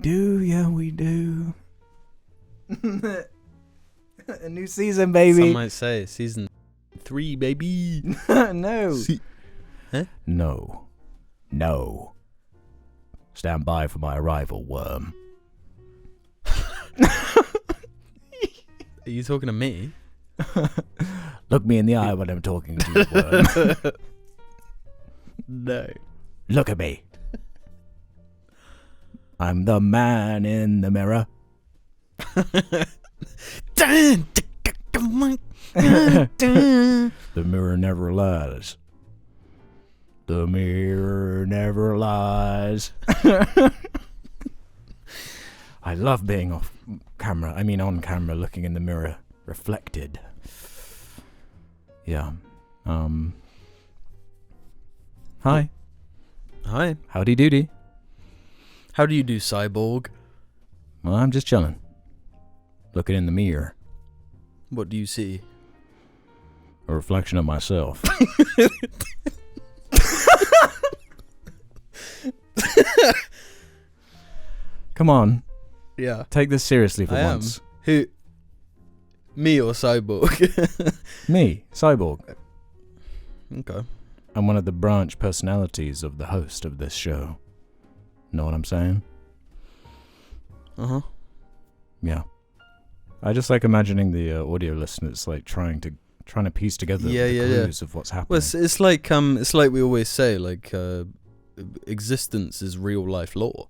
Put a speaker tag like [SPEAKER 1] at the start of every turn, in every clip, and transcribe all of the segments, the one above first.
[SPEAKER 1] do, yeah, we do. A new season, baby.
[SPEAKER 2] Some might say season 3, baby.
[SPEAKER 1] No.
[SPEAKER 2] Huh?
[SPEAKER 1] No. No. Stand by for my arrival, worm.
[SPEAKER 2] Are you talking to me?
[SPEAKER 1] Look me in the eye when I'm talking to you, worm.
[SPEAKER 2] No.
[SPEAKER 1] Look at me. I'm the man in the mirror. The mirror never lies. The mirror never lies. I love being on camera, looking in the mirror, reflected. Yeah. Hi.
[SPEAKER 2] Hi.
[SPEAKER 1] Howdy doody.
[SPEAKER 2] How do you do, cyborg?
[SPEAKER 1] Well, I'm just chilling. Looking in the mirror.
[SPEAKER 2] What do you see?
[SPEAKER 1] A reflection of myself. Come on.
[SPEAKER 2] Yeah.
[SPEAKER 1] Take this seriously for
[SPEAKER 2] I
[SPEAKER 1] once.
[SPEAKER 2] am. Who? Me or cyborg?
[SPEAKER 1] Me, Cyborg.
[SPEAKER 2] Okay.
[SPEAKER 1] I'm one of the branch personalities of the host of this show. Know what I'm saying?
[SPEAKER 2] Uh-huh.
[SPEAKER 1] Yeah. I just like imagining the audio listeners like trying to piece together the clues of what's happening.
[SPEAKER 2] Well, it's like we always say, like existence is real life law.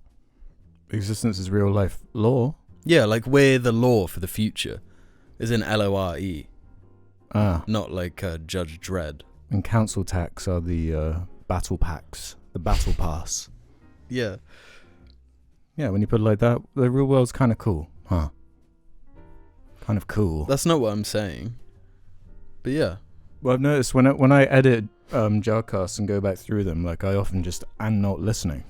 [SPEAKER 1] Existence is real life law?
[SPEAKER 2] Yeah, like we're the law for the future. Is in LORE.
[SPEAKER 1] Ah.
[SPEAKER 2] Not like Judge Dredd.
[SPEAKER 1] And council tax are the battle packs, the battle pass.
[SPEAKER 2] Yeah.
[SPEAKER 1] Yeah, when you put it like that, the real world's kind of cool, huh? Kind of cool.
[SPEAKER 2] That's not what I'm saying. But yeah.
[SPEAKER 1] Well, I've noticed when I edit JARChives and go back through them, like I often just am not listening.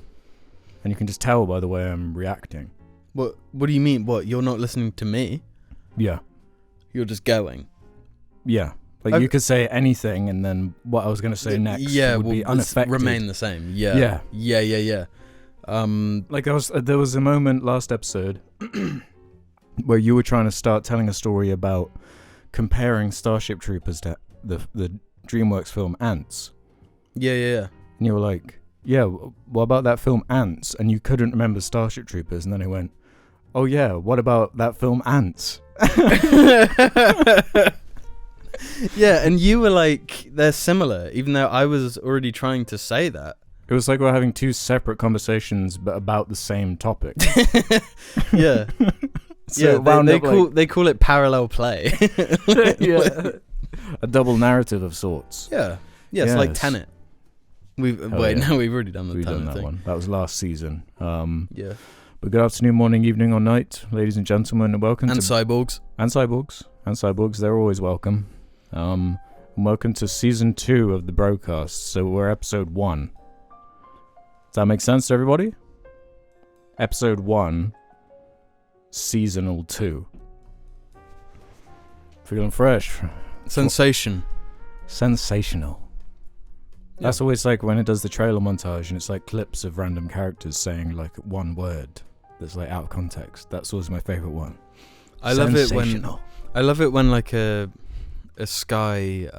[SPEAKER 1] And you can just tell by the way I'm reacting.
[SPEAKER 2] What do you mean? What, you're not listening to me?
[SPEAKER 1] Yeah.
[SPEAKER 2] You're just going?
[SPEAKER 1] Yeah. Like you could say anything and then what I was going to say next would be unaffected.
[SPEAKER 2] Remain the same. Yeah. Yeah.
[SPEAKER 1] Like there was a moment last episode where you were trying to start telling a story about comparing Starship Troopers to the DreamWorks film Ants.
[SPEAKER 2] Yeah.
[SPEAKER 1] And you were like, yeah, what about that film Ants? And you couldn't remember Starship Troopers. And then I went, oh yeah, what about that film Ants?
[SPEAKER 2] Yeah, and you were like, they're similar, even though I was already trying to say that.
[SPEAKER 1] It was like we're having two separate conversations but about the same topic.
[SPEAKER 2] Yeah.
[SPEAKER 1] So
[SPEAKER 2] yeah, they call it parallel play.
[SPEAKER 1] Yeah. A double narrative of sorts.
[SPEAKER 2] Yeah. Yeah, it's like Tenet. We've already done the
[SPEAKER 1] We've
[SPEAKER 2] Tenet
[SPEAKER 1] done that
[SPEAKER 2] thing.
[SPEAKER 1] one. That was last season.
[SPEAKER 2] Yeah.
[SPEAKER 1] But good afternoon, morning, evening, or night, ladies and gentlemen, and welcome
[SPEAKER 2] to
[SPEAKER 1] cyborgs. And cyborgs, they're always welcome. And welcome to season 2 of the broadcast. So we're episode 1. Does that make sense to everybody? Episode 1, seasonal 2. Feeling fresh.
[SPEAKER 2] Sensational. Yeah.
[SPEAKER 1] That's always like when it does the trailer montage and it's like clips of random characters saying like one word that's like out of context. That's always my favorite one.
[SPEAKER 2] I love it when like a Sky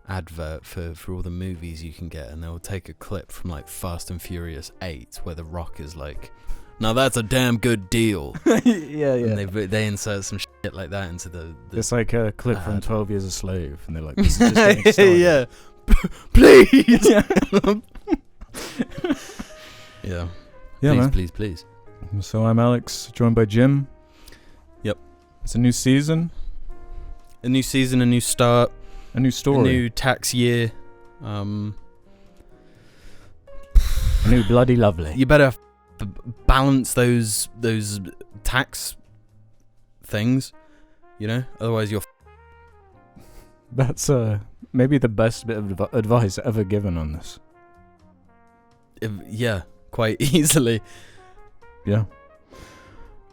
[SPEAKER 2] advert for all the movies you can get, and they'll take a clip from like Fast and Furious 8 where The Rock is like, now that's a damn good deal.
[SPEAKER 1] Yeah.
[SPEAKER 2] And they insert some shit like that into the
[SPEAKER 1] it's like a clip from 12 Years a Slave, and they're like, this is just getting started.
[SPEAKER 2] Yeah. Please. Yeah. Yeah, please.
[SPEAKER 1] So I'm Alex, joined by Jim.
[SPEAKER 2] Yep.
[SPEAKER 1] It's a new season.
[SPEAKER 2] A new season, a new start.
[SPEAKER 1] A new story.
[SPEAKER 2] A new tax year.
[SPEAKER 1] A new bloody lovely.
[SPEAKER 2] You better balance those tax things, you know? Otherwise you're
[SPEAKER 1] That's maybe the best bit of advice ever given on this.
[SPEAKER 2] Yeah, quite easily.
[SPEAKER 1] Yeah.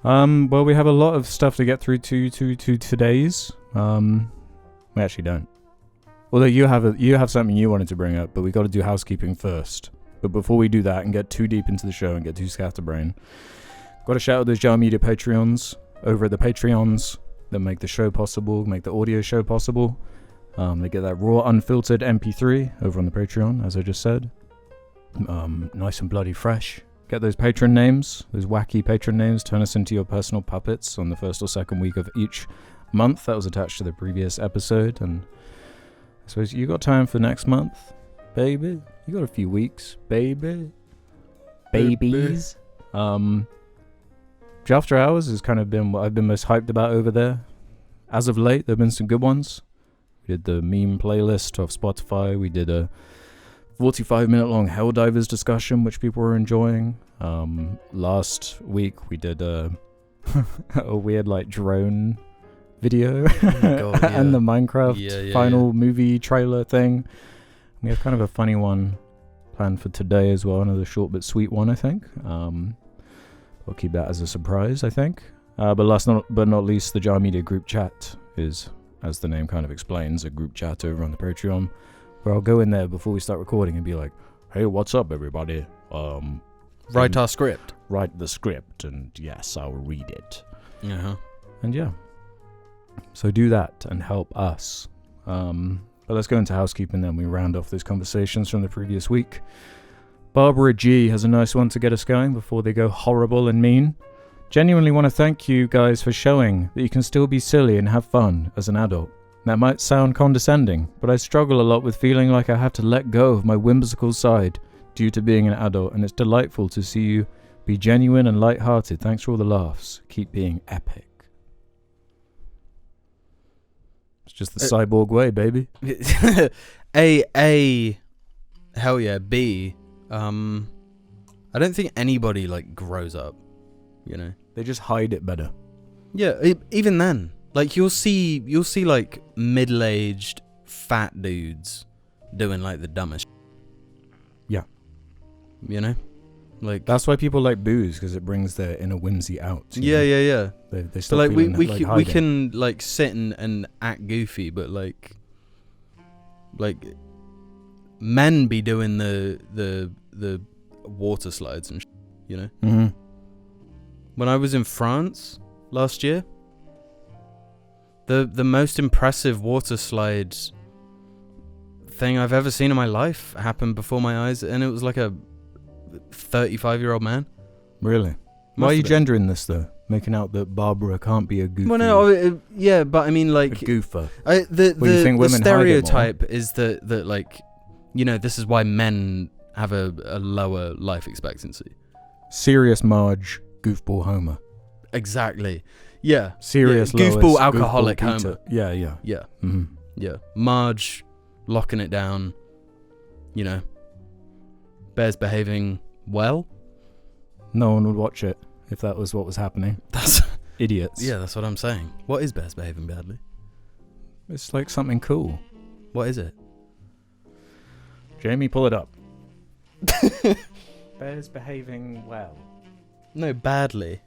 [SPEAKER 1] Well, we have a lot of stuff to get through to today's. We actually don't. Although you have something you wanted to bring up, but we got to do housekeeping first But before we do that and get too deep into the show and get too scatterbrained, got to shout out those Jar Media Patreons over at the Patreons that make the show possible, make the audio show possible. They get that raw, unfiltered MP3 over on the Patreon, as I just said. Nice and bloody fresh. Get those patron names, those wacky patron names, turn us into your personal puppets on the first or second week of each month. That was attached to the previous episode. And I suppose you got time for next month, baby? You got a few weeks, baby? Babies? After Hours has kind of been what I've been most hyped about over there. As of late, there have been some good ones. We did the meme playlist off Spotify. We did a 45-minute long Helldivers discussion, which people were enjoying. Last week, we did a weird, like, drone video and the Minecraft final movie trailer thing. We have kind of a funny one planned for today as well. Another short but sweet one, I think. We'll keep that as a surprise, I think. But last but not least, the Jar Media group chat is, as the name kind of explains, a group chat over on the Patreon, where I'll go in there before we start recording and be like, hey, what's up, everybody?
[SPEAKER 2] Write our script.
[SPEAKER 1] Write the script, and yes, I'll read it.
[SPEAKER 2] Uh-huh.
[SPEAKER 1] And yeah. So do that and help us. But let's go into housekeeping then. We round off those conversations from the previous week. Barbara G has a nice one to get us going before they go horrible and mean. Genuinely want to thank you guys for showing that you can still be silly and have fun as an adult. That might sound condescending, but I struggle a lot with feeling like I have to let go of my whimsical side due to being an adult, and it's delightful to see you be genuine and light-hearted. Thanks for all the laughs. Keep being epic. It's just the cyborg way, baby.
[SPEAKER 2] A, hell yeah. B, I don't think anybody, like, grows up, you know?
[SPEAKER 1] They just hide it better.
[SPEAKER 2] Yeah, even then. Like, you'll see, like, middle-aged fat dudes doing, like, the dumbest
[SPEAKER 1] Yeah.
[SPEAKER 2] You know? Like,
[SPEAKER 1] that's why people like booze, because it brings their inner whimsy out.
[SPEAKER 2] Yeah.
[SPEAKER 1] They
[SPEAKER 2] So, like, we can, like, sit and act goofy, but, like, men be doing the water slides and you know?
[SPEAKER 1] Mm-hmm.
[SPEAKER 2] When I was in France last year, the most impressive water slides thing I've ever seen in my life happened before my eyes, and it was like a 35-year-old man.
[SPEAKER 1] Really? Why are you gendering this, though? Making out that Barbara can't be a goofy...
[SPEAKER 2] Well, no, yeah, but I mean, like...
[SPEAKER 1] A goofer.
[SPEAKER 2] The stereotype is that, like, you know, this is why men have a lower life expectancy.
[SPEAKER 1] Serious Marge, goofball Homer.
[SPEAKER 2] Exactly. Yeah.
[SPEAKER 1] Serious
[SPEAKER 2] goofball
[SPEAKER 1] Lois,
[SPEAKER 2] alcoholic
[SPEAKER 1] goofball
[SPEAKER 2] Homer.
[SPEAKER 1] Yeah.
[SPEAKER 2] Yeah.
[SPEAKER 1] Mm-hmm.
[SPEAKER 2] Yeah. Marge locking it down, you know. Bears behaving well.
[SPEAKER 1] No one would watch it if that was what was happening.
[SPEAKER 2] That's
[SPEAKER 1] idiots.
[SPEAKER 2] Yeah, that's what I'm saying. What is Bears behaving badly?
[SPEAKER 1] It's like something cool.
[SPEAKER 2] What is it?
[SPEAKER 1] Jamie, pull it up. Bears behaving well.
[SPEAKER 2] No, badly.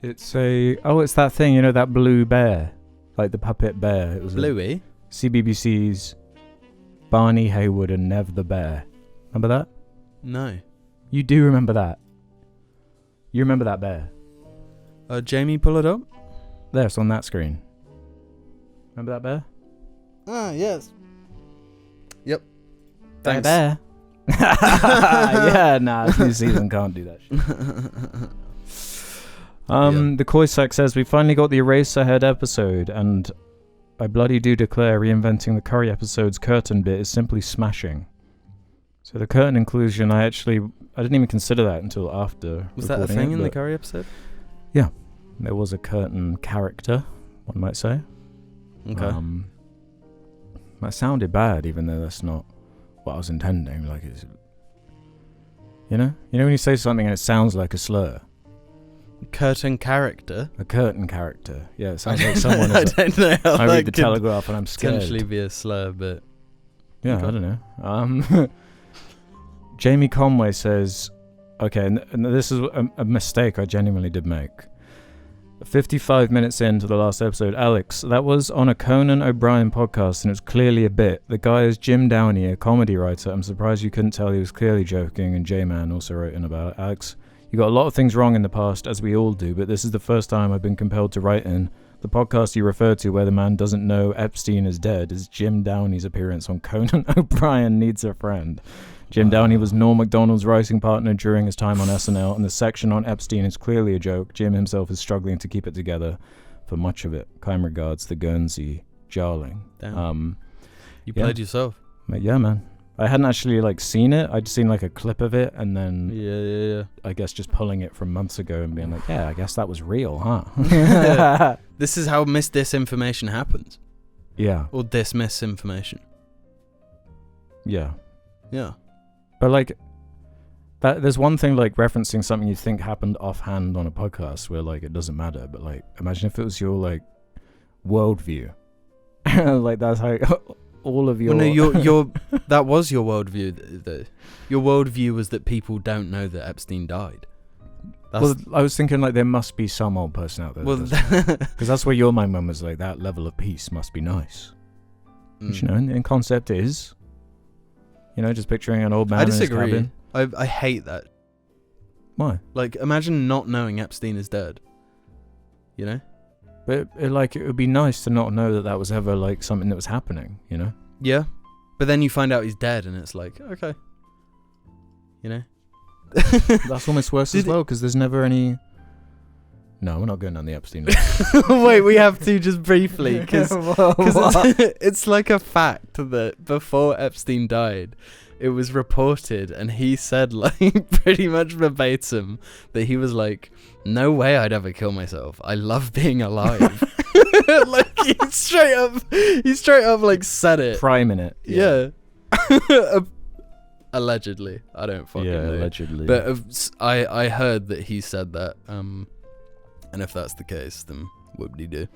[SPEAKER 1] It's it's that thing, you know, that blue bear, like the puppet bear. It was
[SPEAKER 2] Bluey.
[SPEAKER 1] CBBC's Barney Haywood and Nev the Bear. Remember that?
[SPEAKER 2] No.
[SPEAKER 1] You do remember that? You remember that bear?
[SPEAKER 2] Jamie, pull it up.
[SPEAKER 1] There, it's on that screen. Remember that bear?
[SPEAKER 2] Ah, yes. Yep. Thanks.
[SPEAKER 1] Bear. Yeah, nah, this new season can't do that shit. The Koisak says, we finally got the Eraserhead episode, and I bloody do declare reinventing the Curry episode's curtain bit is simply smashing. So the curtain inclusion, I didn't even consider that until after.
[SPEAKER 2] Was that a thing in the Curry episode?
[SPEAKER 1] Yeah. There was a curtain character, one might say.
[SPEAKER 2] Okay.
[SPEAKER 1] That sounded bad, even though that's not what I was intending. Like, it's, you know when you say something and it sounds like a slur.
[SPEAKER 2] Curtain character.
[SPEAKER 1] A curtain character. Yeah, it sounds like someone.
[SPEAKER 2] I don't know how
[SPEAKER 1] I
[SPEAKER 2] that
[SPEAKER 1] read the
[SPEAKER 2] could
[SPEAKER 1] Telegraph and I'm scared.
[SPEAKER 2] Potentially be a slur, but
[SPEAKER 1] yeah, okay. I don't know. Jamie Conway says, okay, and this is a mistake I genuinely did make. 55 minutes into the last episode. Alex, that was on a Conan O'Brien podcast, and it was clearly a bit. The guy is Jim Downey, a comedy writer. I'm surprised you couldn't tell he was clearly joking, and J-Man also wrote in about it. Alex, you got a lot of things wrong in the past, as we all do, but this is the first time I've been compelled to write in. The podcast you referred to where the man doesn't know Epstein is dead is Jim Downey's appearance on Conan O'Brien Needs a Friend. Jim Downey was Norm Macdonald's writing partner during his time on SNL, and the section on Epstein is clearly a joke. Jim himself is struggling to keep it together for much of it. Kind regards, the Guernsey Jarling.
[SPEAKER 2] Damn. You played yourself.
[SPEAKER 1] Yeah, man. I hadn't actually seen it. I'd seen a clip of it, and then
[SPEAKER 2] yeah.
[SPEAKER 1] I guess just pulling it from months ago and being like, yeah, I guess that was real, huh?
[SPEAKER 2] This is how disinformation happens.
[SPEAKER 1] Yeah.
[SPEAKER 2] Or misinformation.
[SPEAKER 1] Yeah.
[SPEAKER 2] Yeah.
[SPEAKER 1] But there's one thing referencing something you think happened offhand on a podcast where it doesn't matter, but imagine if it was your worldview. That's how all of your...
[SPEAKER 2] Well, no, your that was your worldview. Your worldview was that people don't know that Epstein died.
[SPEAKER 1] Well, I was thinking there must be some old person out there. Well, because that's where your mind was that level of peace must be nice. Which, in concept is... just picturing an old man in his cabin.
[SPEAKER 2] I hate that.
[SPEAKER 1] Why?
[SPEAKER 2] Imagine not knowing Epstein is dead.
[SPEAKER 1] But it would be nice to not know that was ever something that was happening.
[SPEAKER 2] Yeah, but then you find out he's dead, and it's okay.
[SPEAKER 1] That's almost worse as well because there's never any. No, we're not going down the Epstein.
[SPEAKER 2] Wait, we have to just briefly because it's a fact that before Epstein died, it was reported, and he said pretty much verbatim that he was no way I'd ever kill myself. I love being alive. He straight up said it.
[SPEAKER 1] Priming it.
[SPEAKER 2] Yeah. Allegedly, I don't fucking know.
[SPEAKER 1] Allegedly.
[SPEAKER 2] But I heard that he said that. And if that's the case, then whoop-de-doo.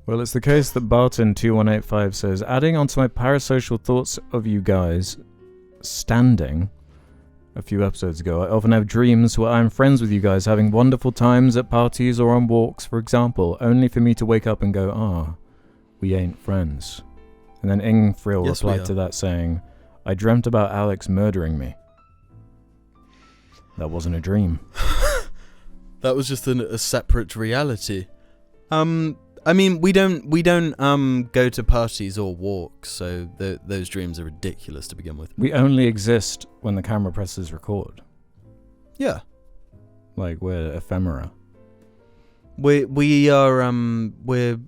[SPEAKER 1] Well, it's the case that Barton2185 says, adding onto my parasocial thoughts of you guys standing a few episodes ago, I often have dreams where I'm friends with you guys having wonderful times at parties or on walks, for example, only for me to wake up and go, we ain't friends. And then Ingfril replied to that saying, I dreamt about Alex murdering me. That wasn't a dream.
[SPEAKER 2] That was just a separate reality. I mean, we don't go to parties or walks, so those dreams are ridiculous to begin with.
[SPEAKER 1] We only exist when the camera presses record.
[SPEAKER 2] Yeah.
[SPEAKER 1] We're ephemera.
[SPEAKER 2] We are we're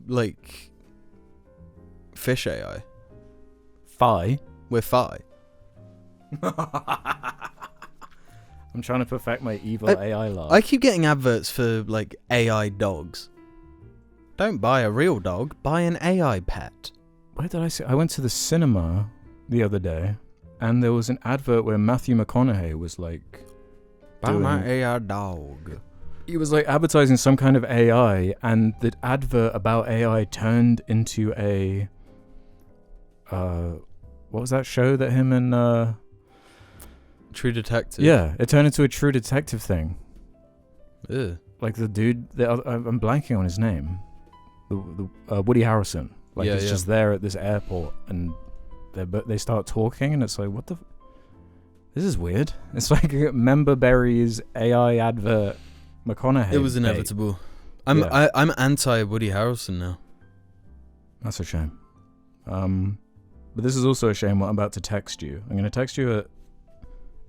[SPEAKER 2] fish AI.
[SPEAKER 1] Phi?
[SPEAKER 2] We're Phi.
[SPEAKER 1] I'm trying to perfect my evil AI laugh.
[SPEAKER 2] I keep getting adverts for AI dogs. Don't buy a real dog, buy an AI pet.
[SPEAKER 1] Where did I see? I went to the cinema the other day, and there was an advert where Matthew McConaughey was
[SPEAKER 2] buy my AI dog.
[SPEAKER 1] He was advertising some kind of AI, and the advert about AI turned into a what was that show that him and
[SPEAKER 2] True Detective.
[SPEAKER 1] Yeah, it turned into a True Detective thing.
[SPEAKER 2] Ew.
[SPEAKER 1] The dude, I'm blanking on his name. The Woody Harrelson. He's just there at this airport, and they start talking, and it's what the... This is weird. It's Member Berry's AI advert McConaughey.
[SPEAKER 2] It was inevitable. I'm anti Woody Harrelson now.
[SPEAKER 1] That's a shame. But this is also a shame what I'm about to text you. I'm going to text you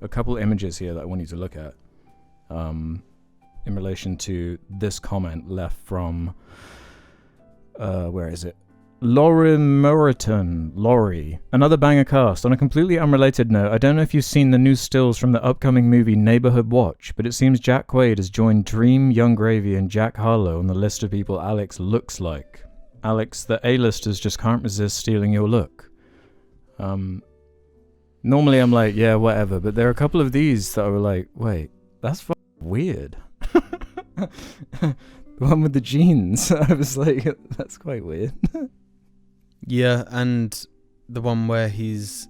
[SPEAKER 1] a couple images here that I want you to look at in relation to this comment left from where is it? Laurie Muriton. Laurie. Another banger cast. On a completely unrelated note, I don't know if you've seen the new stills from the upcoming movie Neighborhood Watch, but it seems Jack Quaid has joined Dream, Young Gravy, and Jack Harlow on the list of people Alex looks like. Alex, the A-listers just can't resist stealing your look. Normally I'm yeah, whatever, but there are a couple of these that were wait, that's weird. The one with the jeans, I was that's quite weird.
[SPEAKER 2] Yeah, and the one where he's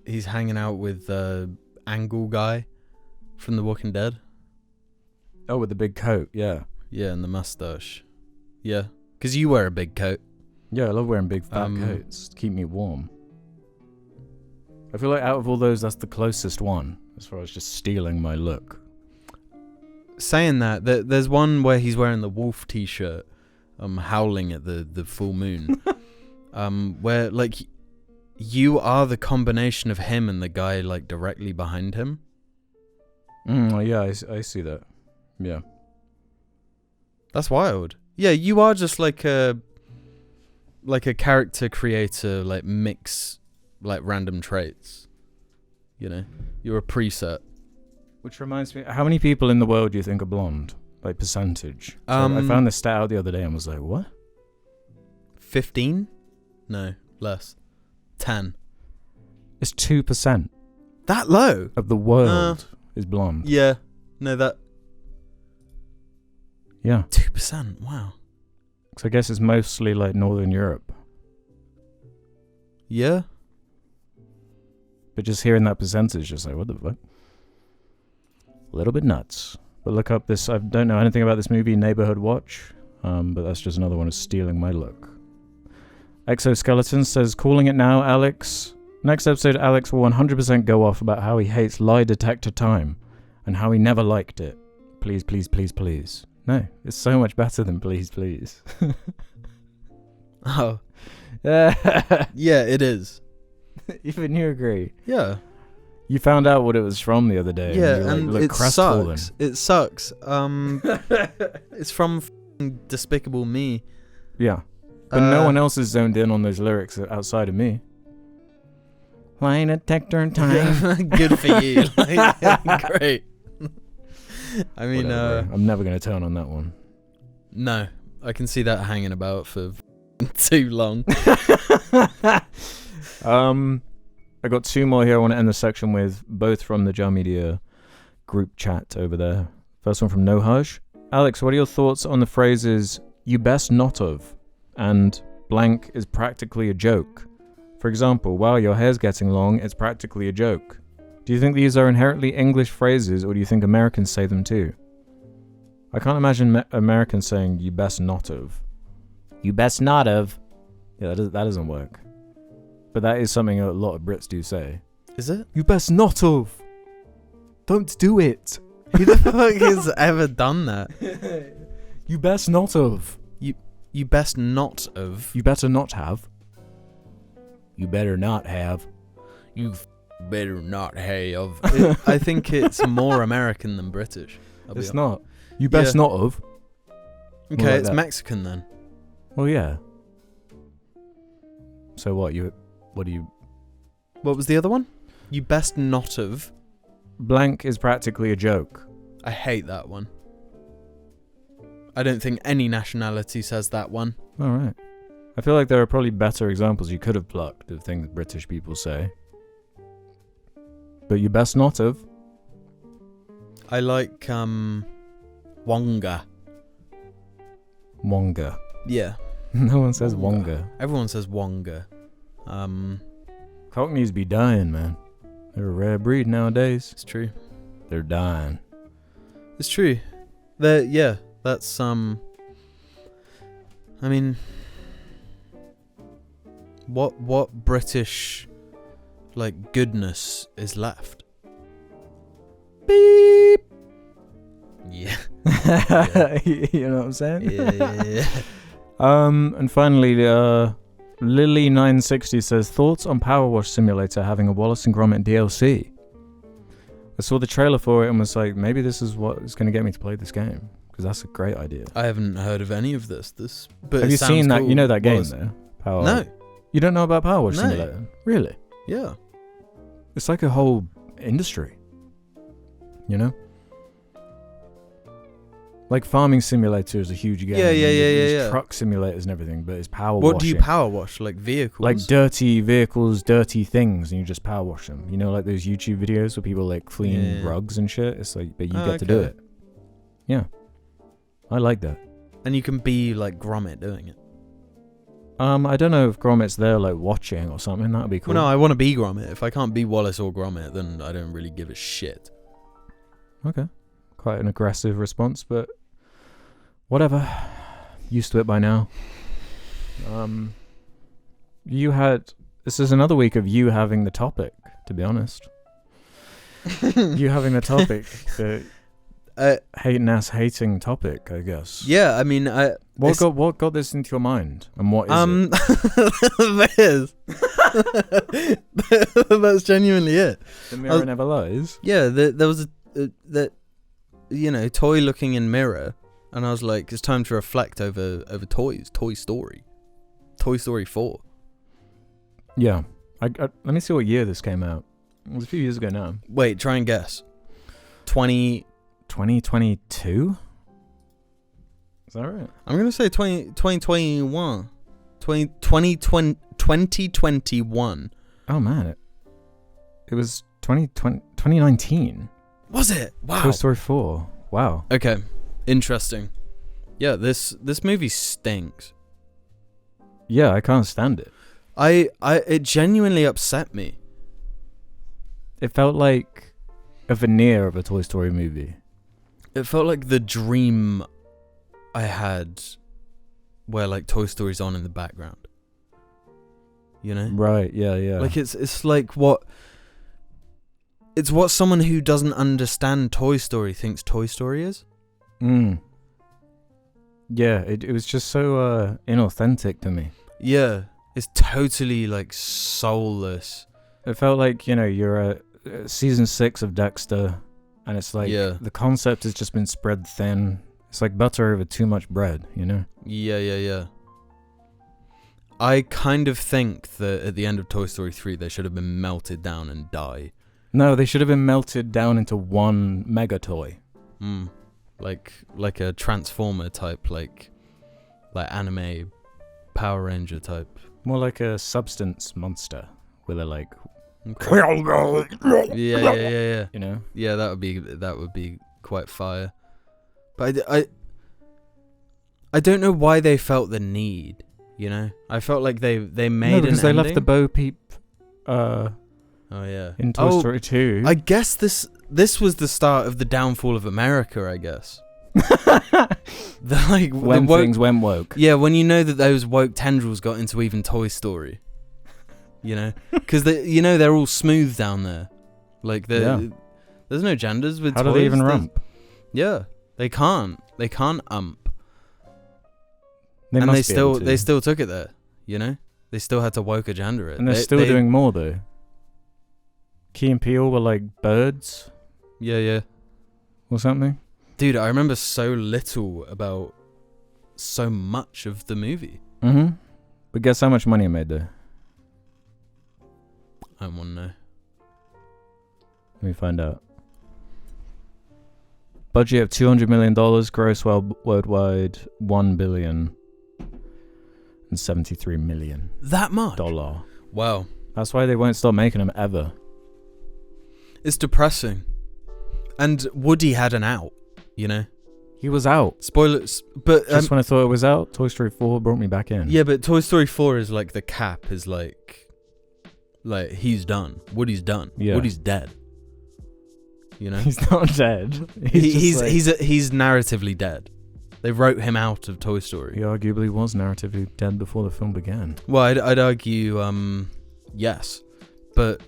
[SPEAKER 2] hanging out with the Angle guy from The Walking Dead.
[SPEAKER 1] Oh, with the big coat, yeah.
[SPEAKER 2] Yeah, and the mustache. Yeah, because you wear a big coat.
[SPEAKER 1] Yeah, I love wearing big fat coats to keep me warm. I feel like out of all those, that's the closest one as far as just stealing my look.
[SPEAKER 2] Saying that, there's one where he's wearing the wolf t-shirt, howling at the full moon. Where like you are the combination of him and the guy like directly behind him.
[SPEAKER 1] Yeah, I see that. Yeah.
[SPEAKER 2] That's wild. Yeah, you are just like a character creator, like mix like random traits. You know? You're a preset.
[SPEAKER 1] Which reminds me, how many people in the world do you think are blonde? Like percentage? So I found this stat out the other day and was like, what?
[SPEAKER 2] 15? No, less. 10.
[SPEAKER 1] It's 2%.
[SPEAKER 2] That low?
[SPEAKER 1] Of the world is blonde.
[SPEAKER 2] Yeah. No, that...
[SPEAKER 1] Yeah.
[SPEAKER 2] 2%, wow.
[SPEAKER 1] So I guess it's mostly like Northern Europe.
[SPEAKER 2] Yeah.
[SPEAKER 1] But just hearing that percentage, just like, what the fuck? A little bit nuts. But look up this, I don't know anything about this movie, Neighborhood Watch. But that's just another one of stealing my look. Exoskeleton says, calling it now, Alex. Next episode, Alex will 100% go off about how he hates lie detector time and how he never liked it. Please, please, please, please. No, it's so much better than please, please.
[SPEAKER 2] Oh. Yeah, it is.
[SPEAKER 1] Even you agree.
[SPEAKER 2] Yeah.
[SPEAKER 1] You found out what it was from the other day.
[SPEAKER 2] Yeah,
[SPEAKER 1] and
[SPEAKER 2] it sucks. It sucks. It's from Despicable Me.
[SPEAKER 1] Yeah. But no one else is zoned in on those lyrics outside of me. Lie detector time.
[SPEAKER 2] Good for you. Great. I mean,
[SPEAKER 1] I'm never going to turn on that one.
[SPEAKER 2] No, I can see that hanging about for too long.
[SPEAKER 1] I got two more here I want to end the section with, both from the Jar Media group chat over there. First one from Nohaj. Alex, what are your thoughts on the phrases, you best not of, and blank is practically a joke? For example, wow, your hair's getting long, it's practically a joke. Do you think these are inherently English phrases, or do you think Americans say them too? I can't imagine Americans saying, you best not of. You best not of. Yeah, that doesn't work. But that is something a lot of Brits do say.
[SPEAKER 2] Is it?
[SPEAKER 1] You best not of. Don't do it.
[SPEAKER 2] Who the fuck has ever done that?
[SPEAKER 1] You best not of.
[SPEAKER 2] You best not of.
[SPEAKER 1] You better not have. You better not have.
[SPEAKER 2] You better not have. I think it's more American than British.
[SPEAKER 1] It's not. You best not of.
[SPEAKER 2] Okay, like it's that. Mexican then.
[SPEAKER 1] Well, yeah. So what? What
[SPEAKER 2] was the other one? You best not have.
[SPEAKER 1] Blank is practically a joke.
[SPEAKER 2] I hate that one. I don't think any nationality says that one.
[SPEAKER 1] Alright. I feel like there are probably better examples you could have plucked of things British people say. But you best not have.
[SPEAKER 2] I like, Wonga.
[SPEAKER 1] Wonga.
[SPEAKER 2] Yeah.
[SPEAKER 1] No one says Wonga.
[SPEAKER 2] Everyone says Wonga.
[SPEAKER 1] Cockneys be dying, man. They're a rare breed nowadays.
[SPEAKER 2] It's true.
[SPEAKER 1] They're dying.
[SPEAKER 2] It's true. That's, I mean, what British, like, goodness is left?
[SPEAKER 1] Beep!
[SPEAKER 2] Yeah.
[SPEAKER 1] You know what I'm saying?
[SPEAKER 2] Yeah.
[SPEAKER 1] And finally, Lily960 says, thoughts on Power Wash Simulator having a Wallace and Gromit DLC? I saw the trailer for it and was like, maybe this is what is going to get me to play this game, because that's a great idea.
[SPEAKER 2] I haven't heard of any of this. But
[SPEAKER 1] have you seen that? Cool. You know that game there? Power.
[SPEAKER 2] No.
[SPEAKER 1] You don't know about Power Wash Simulator? Really?
[SPEAKER 2] Yeah.
[SPEAKER 1] It's like a whole industry. You know? Like Farming Simulator is a huge game.
[SPEAKER 2] Yeah.
[SPEAKER 1] Truck simulators and everything, but it's power
[SPEAKER 2] washing.
[SPEAKER 1] What
[SPEAKER 2] do you power wash? Like vehicles?
[SPEAKER 1] Like dirty vehicles, dirty things, and you just power wash them. You know, like those YouTube videos where people like clean rugs and shit? It's like, but you get to do it. Yeah. I like that.
[SPEAKER 2] And you can be like Gromit doing it.
[SPEAKER 1] I don't know if Gromit's there like watching or something. That would be cool.
[SPEAKER 2] Well, no, I want to be Gromit. If I can't be Wallace or Gromit, then I don't really give a shit.
[SPEAKER 1] Okay. Quite an aggressive response, but Whatever. Used to it by now. This is another week of you having the topic, to be honest. You having the topic. The hating topic, I guess.
[SPEAKER 2] Yeah, I mean,
[SPEAKER 1] what got this into your mind? And what is
[SPEAKER 2] it? This. That's genuinely it.
[SPEAKER 1] The mirror never lies?
[SPEAKER 2] Yeah, there was that toy looking in mirror, and I was like, it's time to reflect over toys. Toy Story 4.
[SPEAKER 1] Yeah. Let me see what year this came out. It was a few years ago now.
[SPEAKER 2] Wait, try and guess.
[SPEAKER 1] 2022? Is that right?
[SPEAKER 2] I'm going to say 2021. 2021.
[SPEAKER 1] Oh, man. It was 2019.
[SPEAKER 2] Was it? Wow.
[SPEAKER 1] Toy Story 4. Wow.
[SPEAKER 2] Okay. Interesting. Yeah, this movie stinks.
[SPEAKER 1] Yeah, I can't stand it.
[SPEAKER 2] It genuinely upset me.
[SPEAKER 1] It felt like a veneer of a Toy Story movie.
[SPEAKER 2] It felt like the dream I had where like Toy Story's on in the background. You know?
[SPEAKER 1] Right, yeah.
[SPEAKER 2] Like it's like what someone who doesn't understand Toy Story thinks Toy Story is.
[SPEAKER 1] Yeah, it was just so inauthentic to me.
[SPEAKER 2] Yeah. It's totally like soulless.
[SPEAKER 1] It felt like, you're season 6 of Dexter, and it's like the concept has just been spread thin. It's like butter over too much bread,
[SPEAKER 2] Yeah. I kind of think that at the end of Toy Story 3 they should have been melted down and die.
[SPEAKER 1] No, they should have been melted down into one mega toy.
[SPEAKER 2] Like a Transformer type, like anime Power Ranger type.
[SPEAKER 1] More like a substance monster with a like.
[SPEAKER 2] Okay. Yeah. Yeah, that would be quite fire. But I don't know why they felt the need. I felt like they made
[SPEAKER 1] because they left the Bo Peep.
[SPEAKER 2] Oh yeah.
[SPEAKER 1] In Toy Story 2.
[SPEAKER 2] I guess this was the start of the downfall of America. I guess.
[SPEAKER 1] When things went woke.
[SPEAKER 2] Yeah, when that those woke tendrils got into even Toy Story. Because they're all smooth down there. Like there's no genders with
[SPEAKER 1] How
[SPEAKER 2] toys.
[SPEAKER 1] do they even rump?
[SPEAKER 2] Yeah, they can't. They can't ump.
[SPEAKER 1] They
[SPEAKER 2] still took it there. They still had to woke agenda it.
[SPEAKER 1] And they're still doing more though. Key and Peele were like birds.
[SPEAKER 2] Yeah.
[SPEAKER 1] Or something.
[SPEAKER 2] Dude, I remember so little about so much of the movie.
[SPEAKER 1] Mm-hmm. But guess how much money it made though?
[SPEAKER 2] I don't want to know.
[SPEAKER 1] Let me find out. Budget of $200 million, gross worldwide $1,073 million.
[SPEAKER 2] That much? Wow.
[SPEAKER 1] That's why they won't stop making them ever.
[SPEAKER 2] It's depressing. And Woody had an out,
[SPEAKER 1] He was out.
[SPEAKER 2] Spoilers, but
[SPEAKER 1] just when I thought it was out, Toy Story 4 brought me back in.
[SPEAKER 2] Yeah, but Toy Story 4 is like the cap is like he's done. Woody's done.
[SPEAKER 1] Yeah.
[SPEAKER 2] Woody's dead.
[SPEAKER 1] He's not dead.
[SPEAKER 2] He's narratively dead. They wrote him out of Toy Story.
[SPEAKER 1] He arguably was narratively dead before the film began.
[SPEAKER 2] Well, I'd argue yes, but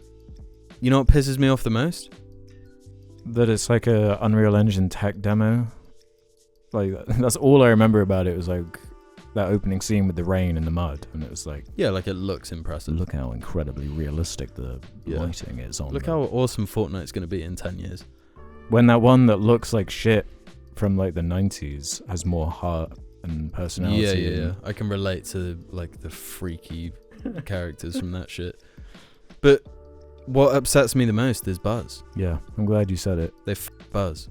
[SPEAKER 2] you know what pisses me off the most?
[SPEAKER 1] That it's like a Unreal Engine tech demo. Like that's all I remember about it was like that opening scene with the rain and the mud, and it was like,
[SPEAKER 2] yeah, like it looks impressive.
[SPEAKER 1] Look how incredibly realistic the lighting is on.
[SPEAKER 2] Look how awesome Fortnite's going to be in 10 years.
[SPEAKER 1] When that one that looks like shit from like the 90s has more heart and personality.
[SPEAKER 2] Yeah. I can relate to like the freaky characters from that shit. But what upsets me the most is Buzz.
[SPEAKER 1] Yeah, I'm glad you said it.
[SPEAKER 2] They Buzz.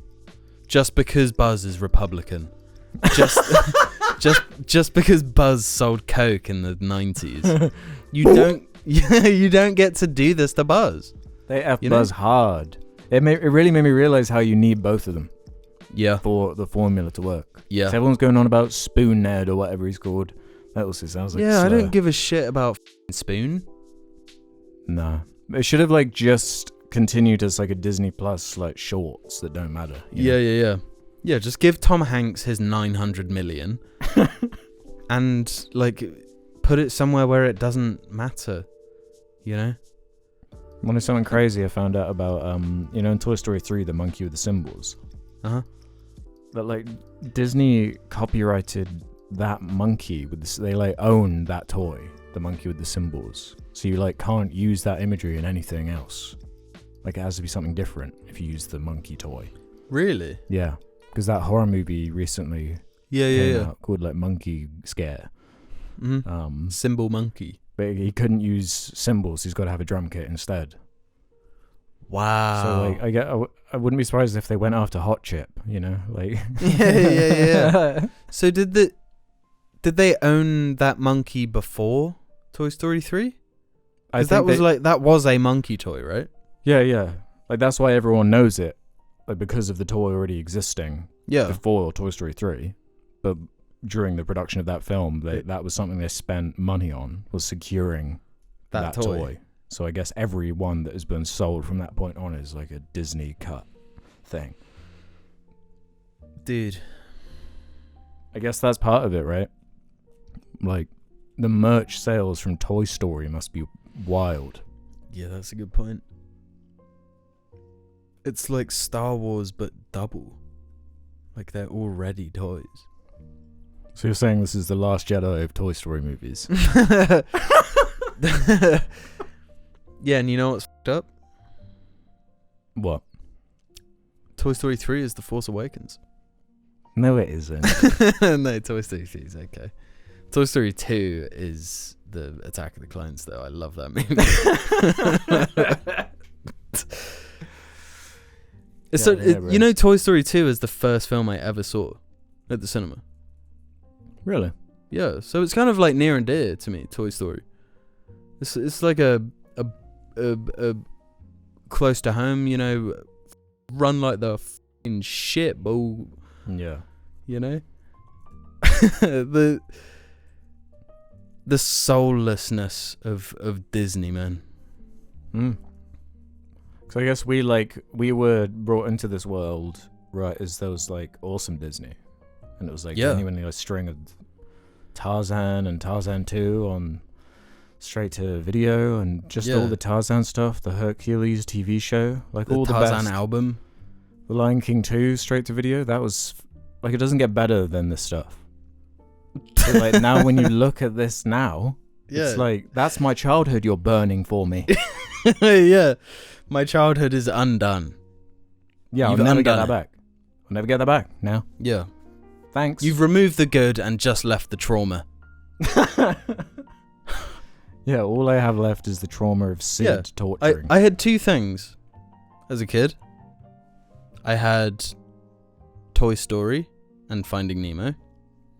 [SPEAKER 2] Just because Buzz is Republican. Just because Buzz sold coke in the 90s. You don't get to do this to Buzz.
[SPEAKER 1] They F Buzz hard. It really made me realize how you need both of them.
[SPEAKER 2] Yeah.
[SPEAKER 1] For the formula to work.
[SPEAKER 2] Yeah.
[SPEAKER 1] So everyone's going on about Spoon Ned or whatever he's called. That also sounds like
[SPEAKER 2] yeah, I don't give a shit about Spoon.
[SPEAKER 1] Nah. It should have like just continued as like a Disney Plus like shorts that don't matter.
[SPEAKER 2] Yeah. Yeah, just give Tom Hanks his 900 million and, like, put it somewhere where it doesn't matter, you know?
[SPEAKER 1] When there's something crazy I found out about, in Toy Story 3, the monkey with the symbols.
[SPEAKER 2] Uh-huh.
[SPEAKER 1] That, like, Disney copyrighted that monkey with this. They, like, own that toy, the monkey with the symbols. So you, like, can't use that imagery in anything else. Like, it has to be something different if you use the monkey toy.
[SPEAKER 2] Really?
[SPEAKER 1] Yeah. Because that horror movie recently came out called, like, Monkey Scare.
[SPEAKER 2] Mm-hmm. Symbol monkey.
[SPEAKER 1] But he couldn't use symbols. He's got to have a drum kit instead.
[SPEAKER 2] Wow.
[SPEAKER 1] So, like, I wouldn't be surprised if they went after Hot Chip, you know? Like.
[SPEAKER 2] Yeah. So did they own that monkey before Toy Story 3? Because that was a monkey toy, right?
[SPEAKER 1] Yeah. Like, that's why everyone knows it. Like, because of the toy already existing.
[SPEAKER 2] Yeah.
[SPEAKER 1] Before Toy Story 3. But during the production of that film, that was something they spent money on, was securing that toy. So I guess every one that has been sold from that point on is like a Disney cut thing.
[SPEAKER 2] Dude.
[SPEAKER 1] I guess that's part of it, right? Like, the merch sales from Toy Story must be wild.
[SPEAKER 2] Yeah, that's a good point. It's like Star Wars, but double. Like, they're already toys.
[SPEAKER 1] So you're saying this is the last Jedi of Toy Story movies?
[SPEAKER 2] Yeah, and you know what's fucked up?
[SPEAKER 1] What?
[SPEAKER 2] Toy Story 3 is The Force Awakens.
[SPEAKER 1] No, it isn't.
[SPEAKER 2] No, Toy Story 3 is okay. Toy Story 2 is the Attack of the Clones, though. I love that movie. You know, Toy Story 2 is the first film I ever saw at the cinema.
[SPEAKER 1] Really?
[SPEAKER 2] Yeah, so it's kind of like near and dear to me, Toy Story. It's like a close to home, you know, run like the f***ing shit, bull.
[SPEAKER 1] Yeah.
[SPEAKER 2] You know? the soullessness of Disney, man.
[SPEAKER 1] So I guess we were brought into this world, right, as those, like, awesome Disney. And it was, like, genuinely a string of Tarzan and Tarzan 2 on straight to video, and just all the Tarzan stuff, the Hercules TV show, like all the
[SPEAKER 2] Tarzan
[SPEAKER 1] best.
[SPEAKER 2] album.
[SPEAKER 1] The Lion King 2 straight to video, that was, like, it doesn't get better than this stuff. So, like, now when you look at this now, it's like, that's my childhood you're burning for me.
[SPEAKER 2] Yeah. My childhood is undone.
[SPEAKER 1] Yeah, I'll never get that back. I'll never get that back now.
[SPEAKER 2] Yeah.
[SPEAKER 1] Thanks.
[SPEAKER 2] You've removed the good and just left the trauma.
[SPEAKER 1] Yeah, all I have left is the trauma of Sid torturing.
[SPEAKER 2] I had two things as a kid. I had Toy Story and Finding Nemo.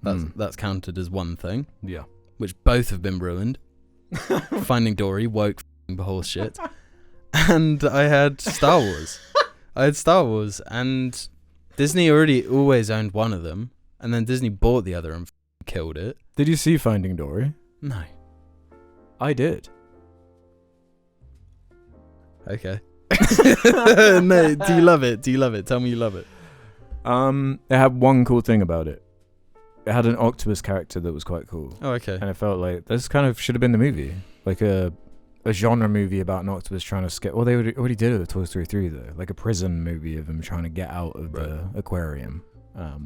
[SPEAKER 2] That's counted as one thing.
[SPEAKER 1] Yeah.
[SPEAKER 2] Which both have been ruined. Finding Dory, woke horse shit. And I had Star Wars. And Disney always owned one of them, and then Disney bought the other and killed it.
[SPEAKER 1] Did you see Finding Dory?
[SPEAKER 2] No.
[SPEAKER 1] I did.
[SPEAKER 2] Okay. No, do you love it? Tell me you love it.
[SPEAKER 1] It had one cool thing about it. It had an octopus character that was quite cool.
[SPEAKER 2] Oh, okay.
[SPEAKER 1] And it felt like this kind of should have been the movie. Like a genre movie about an octopus trying to escape. Well, they already did it with Toy Story 3, though. Like a prison movie of him trying to get out of the aquarium.
[SPEAKER 2] I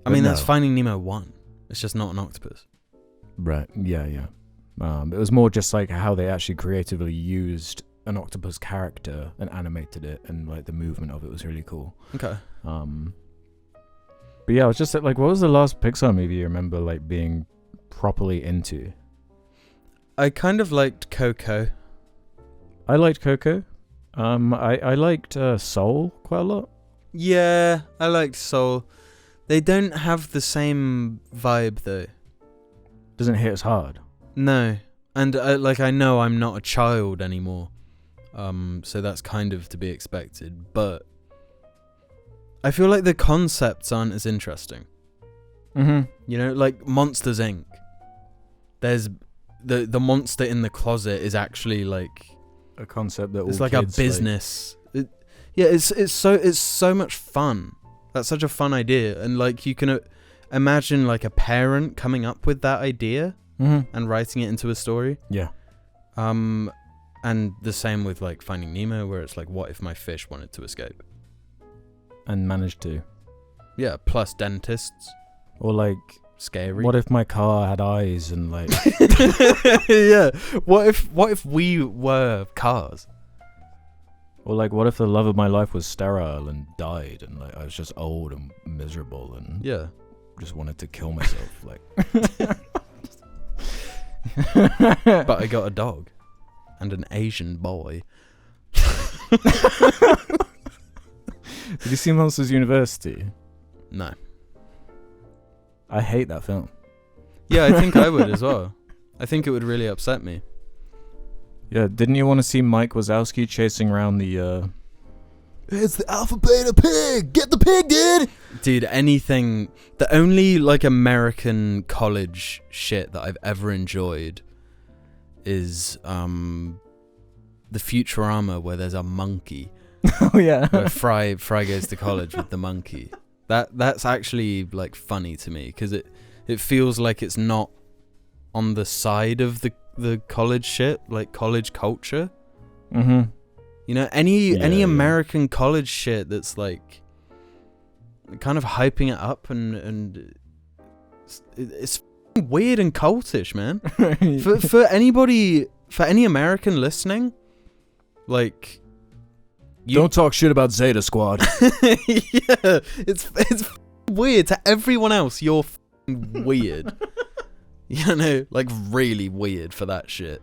[SPEAKER 2] mean, that's Finding Nemo 1. It's just not an octopus.
[SPEAKER 1] Right, yeah. It was more just like how they actually creatively used an octopus character and animated it, and like the movement of it was really cool.
[SPEAKER 2] Okay.
[SPEAKER 1] But yeah, I was just like, what was the last Pixar movie you remember like being properly into?
[SPEAKER 2] I kind of liked Coco.
[SPEAKER 1] I liked Coco. I liked Soul quite a lot.
[SPEAKER 2] Yeah, I liked Soul. They don't have the same vibe though.
[SPEAKER 1] Doesn't hit as hard.
[SPEAKER 2] No, and I know I'm not a child anymore, so that's kind of to be expected. But I feel like the concepts aren't as interesting.
[SPEAKER 1] Mm-hmm.
[SPEAKER 2] You know, like Monsters Inc. There's the monster in the closet is actually like
[SPEAKER 1] a concept that
[SPEAKER 2] it's like a business. It's so much fun. That's such a fun idea. And like you can imagine like a parent coming up with that idea and writing it into a story.
[SPEAKER 1] Yeah.
[SPEAKER 2] And the same with like Finding Nemo, where it's like, what if my fish wanted to escape?
[SPEAKER 1] And managed to.
[SPEAKER 2] Yeah, plus dentists.
[SPEAKER 1] Or like,
[SPEAKER 2] scary.
[SPEAKER 1] what if my car had eyes and like...
[SPEAKER 2] Yeah. What if we were cars?
[SPEAKER 1] Or like, what if the love of my life was sterile and died, and like I was just old and miserable and just wanted to kill myself, like.
[SPEAKER 2] But I got a dog and an Asian boy.
[SPEAKER 1] Did you see Monsters University?
[SPEAKER 2] No.
[SPEAKER 1] I hate that film.
[SPEAKER 2] Yeah, I think I would as well. I think it would really upset me.
[SPEAKER 1] Yeah, didn't you want to see Mike Wazowski chasing around the,
[SPEAKER 3] It's the Alpha Beta Pig! Get the pig, dude!
[SPEAKER 2] Dude, anything... The only, like, American college shit that I've ever enjoyed is, the Futurama where there's a monkey.
[SPEAKER 1] Oh, yeah.
[SPEAKER 2] Where Fry goes to college with the monkey. That's actually, like, funny to me, because it feels like it's not on the side of the college shit, like college culture.
[SPEAKER 1] Mm-hmm.
[SPEAKER 2] You know, any American college shit that's like kind of hyping it up and it's weird and cultish, man. for any American listening, like,
[SPEAKER 1] don't talk shit about Zeta Squad.
[SPEAKER 2] Yeah, it's weird to everyone else. You're weird. You know, like really weird for that shit.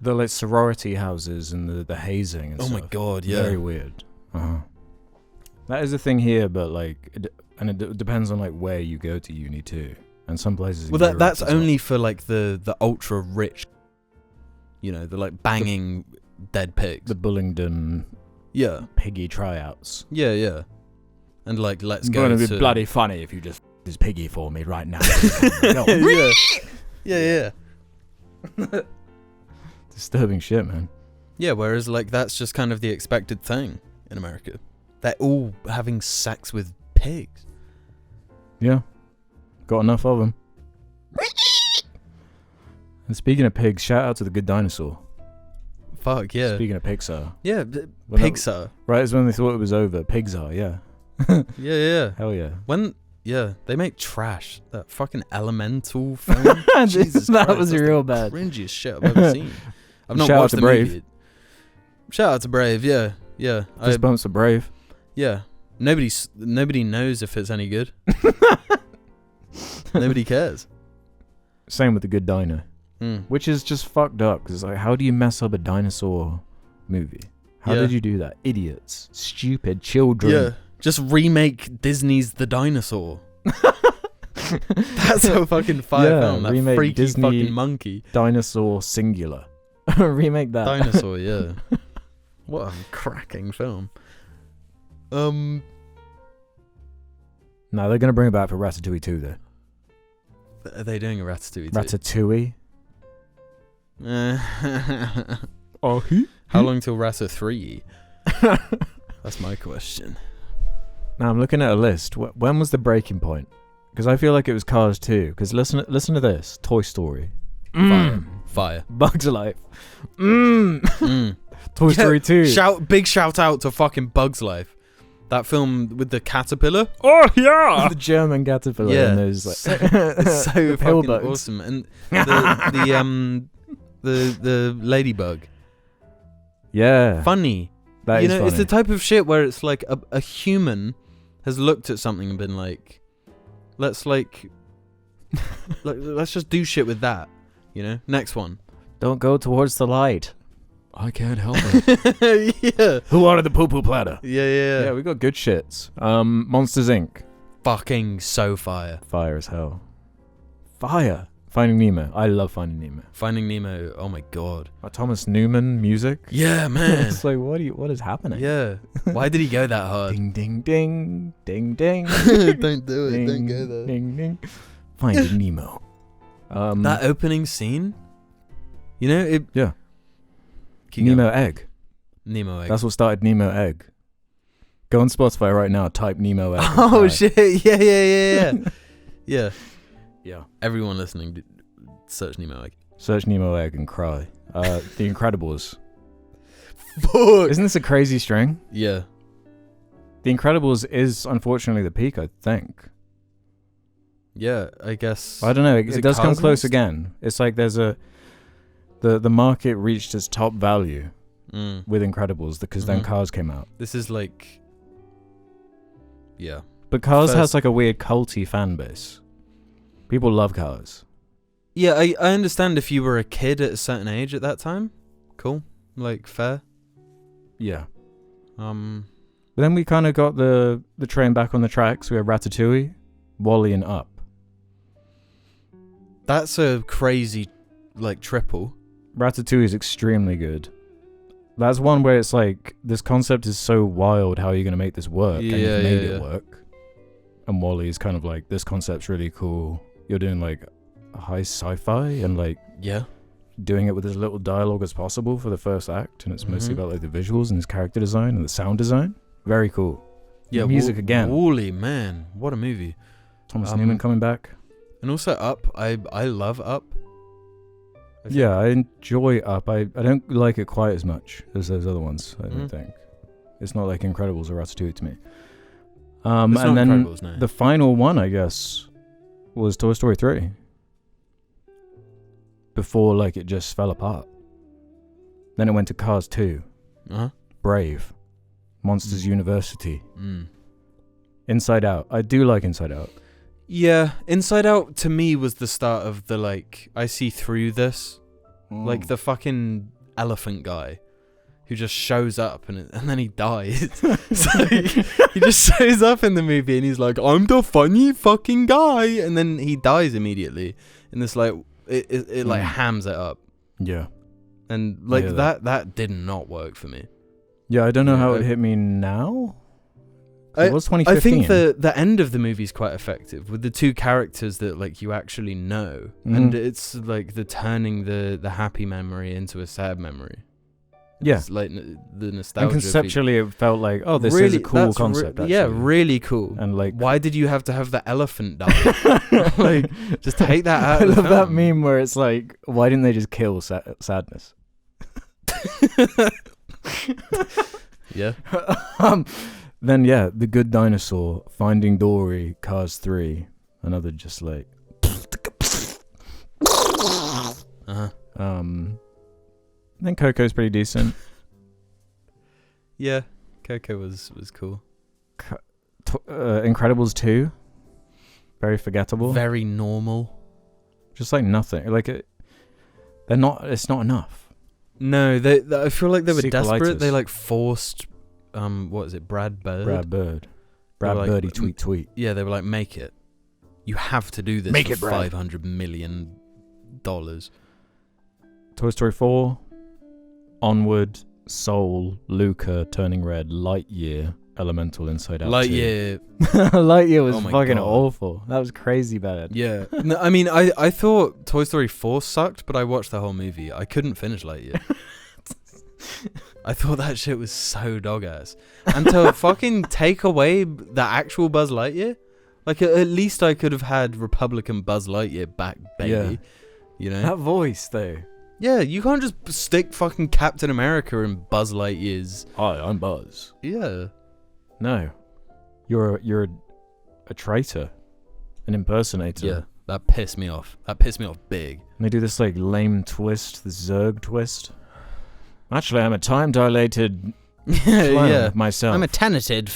[SPEAKER 1] The like sorority houses and the hazing and stuff.
[SPEAKER 2] Oh my god, yeah.
[SPEAKER 1] Very weird. That is a thing here, but like, it depends on like where you go to uni too. And some places.
[SPEAKER 2] Well, that's only for like the ultra rich. You know, the like banging dead pigs.
[SPEAKER 1] The Bullingdon.
[SPEAKER 2] Yeah.
[SPEAKER 1] Piggy tryouts.
[SPEAKER 2] Yeah. And like, let's go.
[SPEAKER 1] It's going to be bloody funny if you just this piggy for me right now.
[SPEAKER 2] Yeah.
[SPEAKER 1] Disturbing shit, man.
[SPEAKER 2] Yeah, whereas like that's just kind of the expected thing in America. They're all having sex with pigs.
[SPEAKER 1] Yeah. Got enough of them. And speaking of pigs, shout out to The Good Dinosaur.
[SPEAKER 2] Fuck, yeah.
[SPEAKER 1] Speaking of Pixar.
[SPEAKER 2] Yeah, Pixar.
[SPEAKER 1] Right, it's when they thought it was over. Pixar, yeah.
[SPEAKER 2] Yeah.
[SPEAKER 1] Hell yeah.
[SPEAKER 2] Yeah, they make trash. That fucking Elemental film. Jesus
[SPEAKER 1] that
[SPEAKER 2] Christ,
[SPEAKER 1] was real bad.
[SPEAKER 2] Cringiest shit I've ever seen. I've not
[SPEAKER 1] Shout
[SPEAKER 2] watched
[SPEAKER 1] out to
[SPEAKER 2] the
[SPEAKER 1] Brave.
[SPEAKER 2] movie. Shout out to Brave, yeah.
[SPEAKER 1] Fist bumps are Brave.
[SPEAKER 2] Yeah. Nobody knows if it's any good. Nobody cares.
[SPEAKER 1] Same with The Good Dino. Which is just fucked up, because like, how do you mess up a dinosaur movie? How did you do that? Idiots. Stupid children.
[SPEAKER 2] Yeah. Just remake Disney's The Dinosaur. That's a fucking fire film. That
[SPEAKER 1] remake
[SPEAKER 2] freaky
[SPEAKER 1] Disney
[SPEAKER 2] fucking monkey.
[SPEAKER 1] Dinosaur singular. Remake that.
[SPEAKER 2] Dinosaur, yeah. What a cracking film.
[SPEAKER 1] No, they're going to bring it back for Ratatouille 2, though.
[SPEAKER 2] Are they doing a Ratatouille 2?
[SPEAKER 1] Ratatouille? How
[SPEAKER 2] long till Rata 3? That's my question.
[SPEAKER 1] Now I'm looking at a list. When was the breaking point? Because I feel like it was Cars 2. Because listen to this. Toy Story.
[SPEAKER 2] Fire.
[SPEAKER 1] Bugs Life. Toy Story 2.
[SPEAKER 2] Big shout out to fucking Bugs Life. That film with the caterpillar.
[SPEAKER 1] Oh yeah, the German caterpillar.
[SPEAKER 2] Yeah,
[SPEAKER 1] and those, like,
[SPEAKER 2] it's so fucking
[SPEAKER 1] bugs.
[SPEAKER 2] awesome. And the ladybug.
[SPEAKER 1] Yeah,
[SPEAKER 2] funny.
[SPEAKER 1] That is
[SPEAKER 2] funny. It's the type of shit where it's like a human has looked at something and been like, let's just do shit with that. You know, next one.
[SPEAKER 1] Don't go towards the light. I can't help it.
[SPEAKER 2] Yeah.
[SPEAKER 1] Who wanted the poo-poo platter?
[SPEAKER 2] Yeah,
[SPEAKER 1] we got good shits. Monsters Inc.
[SPEAKER 2] Fucking so fire.
[SPEAKER 1] Fire as hell. Fire. Finding Nemo. I love Finding Nemo.
[SPEAKER 2] Finding Nemo. Oh my god.
[SPEAKER 1] Thomas Newman music.
[SPEAKER 2] Yeah, man.
[SPEAKER 1] It's like, what is happening?
[SPEAKER 2] Yeah. Why did he go that hard?
[SPEAKER 1] Ding, ding, ding. Ding, ding.
[SPEAKER 2] Don't do it.
[SPEAKER 1] Ding,
[SPEAKER 2] don't go there.
[SPEAKER 1] Ding, ding. Finding Nemo.
[SPEAKER 2] That opening scene. You know it.
[SPEAKER 1] Yeah.
[SPEAKER 2] Keep
[SPEAKER 1] Nemo
[SPEAKER 2] going.
[SPEAKER 1] Egg.
[SPEAKER 2] Nemo Egg.
[SPEAKER 1] That's what started Nemo Egg. Go on Spotify right now. Type Nemo. Egg and
[SPEAKER 2] Oh
[SPEAKER 1] cry.
[SPEAKER 2] shit! Yeah. Yeah.
[SPEAKER 1] Yeah.
[SPEAKER 2] Everyone listening, search Nemo. Like,
[SPEAKER 1] Search Nemo Egg and cry. The Incredibles.
[SPEAKER 2] fuck.
[SPEAKER 1] Isn't this a crazy string?
[SPEAKER 2] Yeah.
[SPEAKER 1] The Incredibles is unfortunately the peak, I think.
[SPEAKER 2] Yeah, I guess.
[SPEAKER 1] I don't know.
[SPEAKER 2] Is
[SPEAKER 1] It
[SPEAKER 2] it
[SPEAKER 1] does come
[SPEAKER 2] Cars
[SPEAKER 1] close
[SPEAKER 2] next?
[SPEAKER 1] again. It's like there's the market reached its top value with Incredibles because then
[SPEAKER 2] Mhm.
[SPEAKER 1] Cars came out.
[SPEAKER 2] This is like. Yeah.
[SPEAKER 1] But Cars
[SPEAKER 2] First-
[SPEAKER 1] has like a weird culty fan base. People love Cars.
[SPEAKER 2] Yeah, I understand if you were a kid at a certain age at that time. Cool. Like, fair.
[SPEAKER 1] Yeah.
[SPEAKER 2] Um.
[SPEAKER 1] But then we kind of got the train back on the tracks. We had Ratatouille, Wall-E, and Up.
[SPEAKER 2] That's a crazy, like, triple.
[SPEAKER 1] Ratatouille is extremely good. That's one where it's like, this concept is so wild, how are you going to make this work? And
[SPEAKER 2] Yeah,
[SPEAKER 1] you've made
[SPEAKER 2] yeah.
[SPEAKER 1] it work. And Wall-E is kind of like, this concept's really cool. You're doing like high sci-fi and like
[SPEAKER 2] Yeah.
[SPEAKER 1] doing it with as little dialogue as possible for the first act. And it's mostly
[SPEAKER 2] Mhm.
[SPEAKER 1] about like the visuals and his character design and the sound design. Very cool.
[SPEAKER 2] Yeah.
[SPEAKER 1] Music again.
[SPEAKER 2] Wall-E, man. What a movie.
[SPEAKER 1] Thomas Newman coming back.
[SPEAKER 2] And also Up. I love Up. I think-
[SPEAKER 1] Yeah, I enjoy Up. I don't like it quite as much as those other ones, I
[SPEAKER 2] Mhm.
[SPEAKER 1] don't think. It's not like Incredibles or Ratatouille to me.
[SPEAKER 2] It's
[SPEAKER 1] And
[SPEAKER 2] not
[SPEAKER 1] then
[SPEAKER 2] Incredibles, no.
[SPEAKER 1] the final one, I guess, was Toy Story 3. Before, like, it just fell apart. Then it went to Cars 2,
[SPEAKER 2] Uh-huh.
[SPEAKER 1] Brave, Monsters University,
[SPEAKER 2] Mm.
[SPEAKER 1] Inside Out. I do like Inside Out.
[SPEAKER 2] Yeah, Inside Out to me was the start of the, like, I see through this.
[SPEAKER 1] Mm.
[SPEAKER 2] Like the fucking elephant guy who just shows up and then he dies. So he just shows up in the movie and he's like, I'm the funny fucking guy. And then he dies immediately. And this, like, it like hams it up.
[SPEAKER 1] Yeah.
[SPEAKER 2] And, like,
[SPEAKER 1] hear
[SPEAKER 2] that did not work for me.
[SPEAKER 1] Yeah, I don't know
[SPEAKER 2] Yeah,
[SPEAKER 1] how it hit me now.
[SPEAKER 2] I-
[SPEAKER 1] It was
[SPEAKER 2] I
[SPEAKER 1] 2015.
[SPEAKER 2] think the end of the movie is quite effective with the two characters that like you actually know, and it's like the turning the happy memory into a sad memory.
[SPEAKER 1] Yeah.
[SPEAKER 2] It's like the nostalgia.
[SPEAKER 1] And conceptually, it felt like, oh, this is
[SPEAKER 2] really,
[SPEAKER 1] a cool
[SPEAKER 2] that's
[SPEAKER 1] concept.
[SPEAKER 2] yeah,
[SPEAKER 1] actually.
[SPEAKER 2] really cool.
[SPEAKER 1] And like,
[SPEAKER 2] Why did you have to have the elephant die? Like, just take that out.
[SPEAKER 1] I
[SPEAKER 2] of the
[SPEAKER 1] love that
[SPEAKER 2] film.
[SPEAKER 1] meme where it's like, why didn't they just kill sadness?
[SPEAKER 2] Yeah.
[SPEAKER 1] Then yeah, The Good Dinosaur, Finding Dory, Cars 3, another just like.
[SPEAKER 2] Uh-huh.
[SPEAKER 1] I think Coco's pretty decent.
[SPEAKER 2] Yeah. Coco was cool.
[SPEAKER 1] Incredibles 2, very forgettable.
[SPEAKER 2] Very normal.
[SPEAKER 1] Just like nothing. Like they're not. It's not enough.
[SPEAKER 2] No, they I feel like they were desperate.
[SPEAKER 1] Sequelitis.
[SPEAKER 2] They like forced what is it, Brad Bird?
[SPEAKER 1] Brad Bird.
[SPEAKER 2] They were
[SPEAKER 1] Brad
[SPEAKER 2] like,
[SPEAKER 1] Birdie tweet.
[SPEAKER 2] Yeah, they were like, make it. You have to do this
[SPEAKER 1] Make
[SPEAKER 2] for
[SPEAKER 1] it, Brad.
[SPEAKER 2] $500 million.
[SPEAKER 1] Toy Story 4, Onward, Soul, Luca, Turning Red, Lightyear, Elemental, Inside Out 2.
[SPEAKER 2] Lightyear.
[SPEAKER 1] Lightyear was
[SPEAKER 2] Oh my
[SPEAKER 1] fucking
[SPEAKER 2] God.
[SPEAKER 1] awful. That was crazy bad.
[SPEAKER 2] Yeah. No, I mean, I thought Toy Story 4 sucked, but I watched the whole movie. I couldn't finish Lightyear. I thought that shit was so dog ass. And to fucking take away the actual Buzz Lightyear, like at least I could have had Republican Buzz Lightyear back, baby.
[SPEAKER 1] Yeah.
[SPEAKER 2] You know?
[SPEAKER 1] That voice, though.
[SPEAKER 2] Yeah, you can't just stick fucking Captain America in Buzz Lightyear's.
[SPEAKER 1] Hi, I'm Buzz.
[SPEAKER 2] Yeah.
[SPEAKER 1] No. You're a traitor. An impersonator.
[SPEAKER 2] Yeah, that pissed me off. That pissed me off big.
[SPEAKER 1] And they do this like lame twist, the Zerg twist. Actually, I'm a time-dilated clone
[SPEAKER 2] Yeah.
[SPEAKER 1] of myself.
[SPEAKER 2] I'm a tenanted.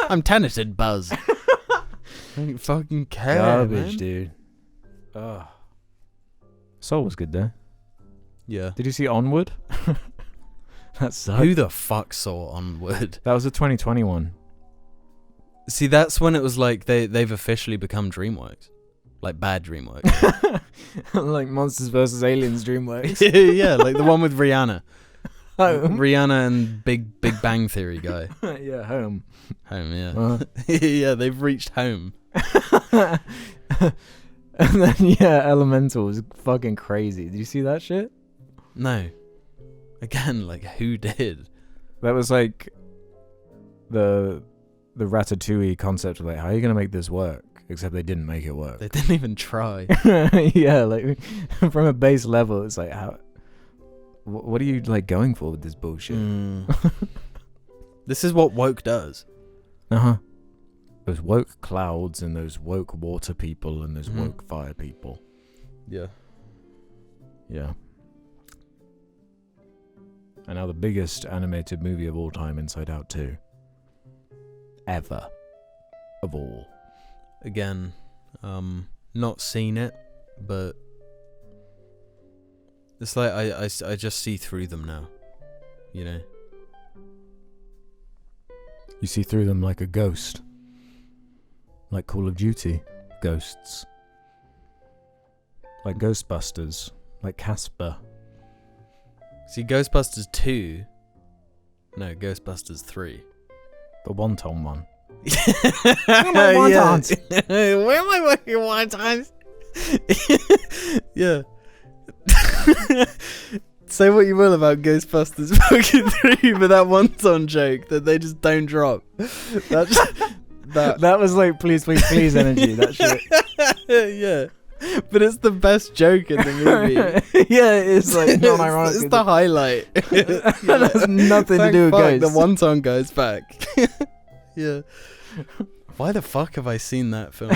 [SPEAKER 2] I'm tenanted Buzz. I don't fucking care.
[SPEAKER 1] Garbage,
[SPEAKER 2] man.
[SPEAKER 1] dude. Ugh. Soul was good though.
[SPEAKER 2] Yeah.
[SPEAKER 1] Did you see Onward? That sucked.
[SPEAKER 2] Who the fuck saw Onward?
[SPEAKER 1] That was a 2021.
[SPEAKER 2] See, that's when it was like they've officially become DreamWorks. Like bad DreamWorks.
[SPEAKER 1] Like Monsters vs. Aliens DreamWorks.
[SPEAKER 2] Yeah, like the one with Rihanna.
[SPEAKER 1] Home.
[SPEAKER 2] Rihanna and Big Bang Theory guy.
[SPEAKER 1] Yeah, home.
[SPEAKER 2] Home, yeah.
[SPEAKER 1] Uh,
[SPEAKER 2] Yeah, they've reached home.
[SPEAKER 1] and then, yeah, Elemental was fucking crazy. Did you see that shit?
[SPEAKER 2] No. Again, like, who did?
[SPEAKER 1] That was like the Ratatouille concept of like, how are you gonna make this work? Except they didn't make it work.
[SPEAKER 2] They didn't even try.
[SPEAKER 1] Yeah, like from a base level, it's like how. What are you like going for with this bullshit?
[SPEAKER 2] This is what woke does.
[SPEAKER 1] Those woke clouds and those woke water people and those woke fire people.
[SPEAKER 2] Yeah.
[SPEAKER 1] Yeah. And now the biggest animated movie of all time, Inside Out 2. Ever. Of all.
[SPEAKER 2] Again, not seen it, but it's like I just see through them now, you know.
[SPEAKER 1] You see through them like a ghost. Like Call of Duty ghosts. Like Ghostbusters. Like Casper.
[SPEAKER 2] See, Ghostbusters 2. No, Ghostbusters 3.
[SPEAKER 1] The wonton one.
[SPEAKER 2] Wontons. Where am I working wontons? Yeah. Say what you will about Ghostbusters fucking 3, but that wonton joke that they just don't drop.
[SPEAKER 1] That was like please, please, please energy. That shit.
[SPEAKER 2] Yeah. But it's the best joke in the movie.
[SPEAKER 1] Yeah, it is like non-ironic.
[SPEAKER 2] It's the highlight.
[SPEAKER 1] That has nothing to do with ghosts.
[SPEAKER 2] The wonton goes back. Yeah. Why the fuck have I seen that film?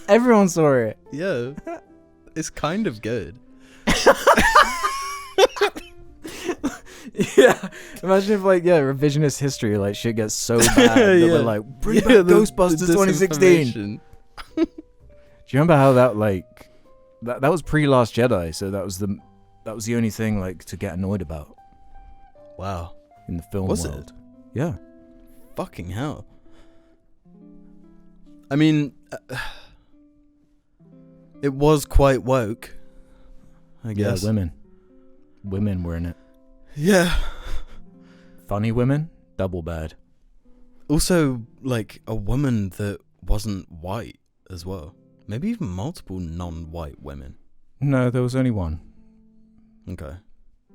[SPEAKER 1] Everyone saw it.
[SPEAKER 2] Yeah. It's kind of good.
[SPEAKER 1] Yeah. Imagine if revisionist history shit gets so bad that we're like, bring back Ghostbusters 2016. Do you remember how that that was pre-Last Jedi, so that was the only thing to get annoyed about.
[SPEAKER 2] Wow.
[SPEAKER 1] In the film
[SPEAKER 2] Was
[SPEAKER 1] world.
[SPEAKER 2] it?
[SPEAKER 1] Yeah.
[SPEAKER 2] Fucking hell. I mean, it was quite woke, I guess.
[SPEAKER 1] Yeah, women were in it.
[SPEAKER 2] Yeah.
[SPEAKER 1] Funny women, double bad.
[SPEAKER 2] Also, a woman that wasn't white as well. Maybe even multiple non-white women.
[SPEAKER 1] No, there was only one.
[SPEAKER 2] Okay.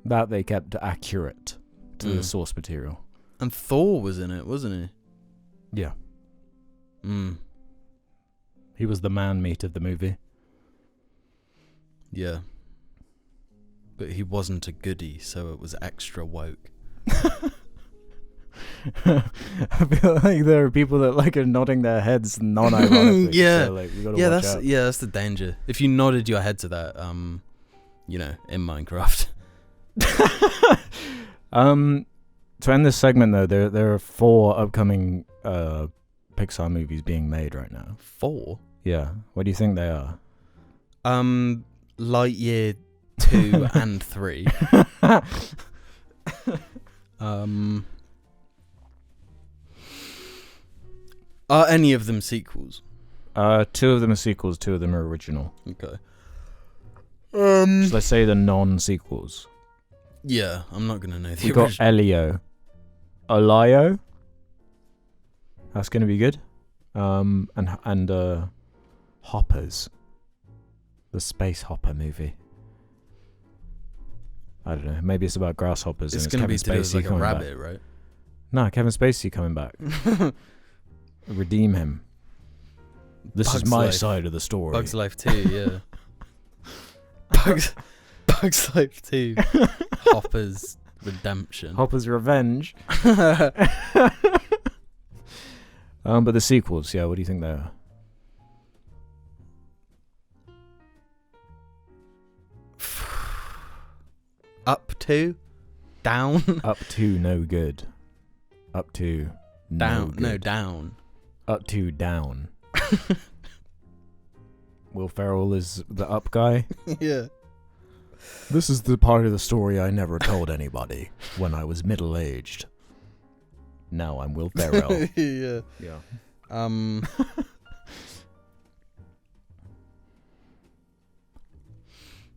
[SPEAKER 1] That they kept accurate to the source material.
[SPEAKER 2] And Thor was in it, wasn't
[SPEAKER 1] he? Yeah. He was the man meat of the movie.
[SPEAKER 2] Yeah. But he wasn't a goodie, so it was extra woke.
[SPEAKER 1] I feel like there are people that are nodding their heads non-ironically.
[SPEAKER 2] Yeah.
[SPEAKER 1] So, you gotta watch out.
[SPEAKER 2] That's the danger. If you nodded your head to that, in Minecraft.
[SPEAKER 1] To end this segment though, there are 4 upcoming Pixar movies being made right now.
[SPEAKER 2] 4?
[SPEAKER 1] Yeah. What do you think they are?
[SPEAKER 2] Lightyear 2 and 3. Are any of them sequels?
[SPEAKER 1] 2 of them are sequels, 2 of them are original.
[SPEAKER 2] Okay.
[SPEAKER 1] So let's say the non-sequels.
[SPEAKER 2] Yeah, I'm not gonna know the
[SPEAKER 1] We got
[SPEAKER 2] original.
[SPEAKER 1] Elio. That's gonna be good. And Hoppers. The Space Hopper movie. I don't know. Maybe it's about grasshoppers.
[SPEAKER 2] It's
[SPEAKER 1] and
[SPEAKER 2] gonna
[SPEAKER 1] Kevin
[SPEAKER 2] be to do
[SPEAKER 1] Spacey
[SPEAKER 2] with a
[SPEAKER 1] coming
[SPEAKER 2] rabbit,
[SPEAKER 1] back.
[SPEAKER 2] right?
[SPEAKER 1] No, Kevin Spacey coming back. Redeem him. This
[SPEAKER 2] Bugs
[SPEAKER 1] is my
[SPEAKER 2] Life.
[SPEAKER 1] side of the story.
[SPEAKER 2] Bugs Life 2, yeah. Bugs Life 2. Hopper's Redemption.
[SPEAKER 1] Hopper's Revenge. But the sequels, yeah, what do you think they are?
[SPEAKER 2] Up to? Down?
[SPEAKER 1] Up to no good. Up to no
[SPEAKER 2] Down.
[SPEAKER 1] good.
[SPEAKER 2] No, down.
[SPEAKER 1] Up to down. Will Ferrell is the up guy.
[SPEAKER 2] Yeah.
[SPEAKER 1] This is the part of the story I never told anybody when I was middle-aged. Now I'm Will Ferrell.
[SPEAKER 2] Yeah.
[SPEAKER 1] Yeah.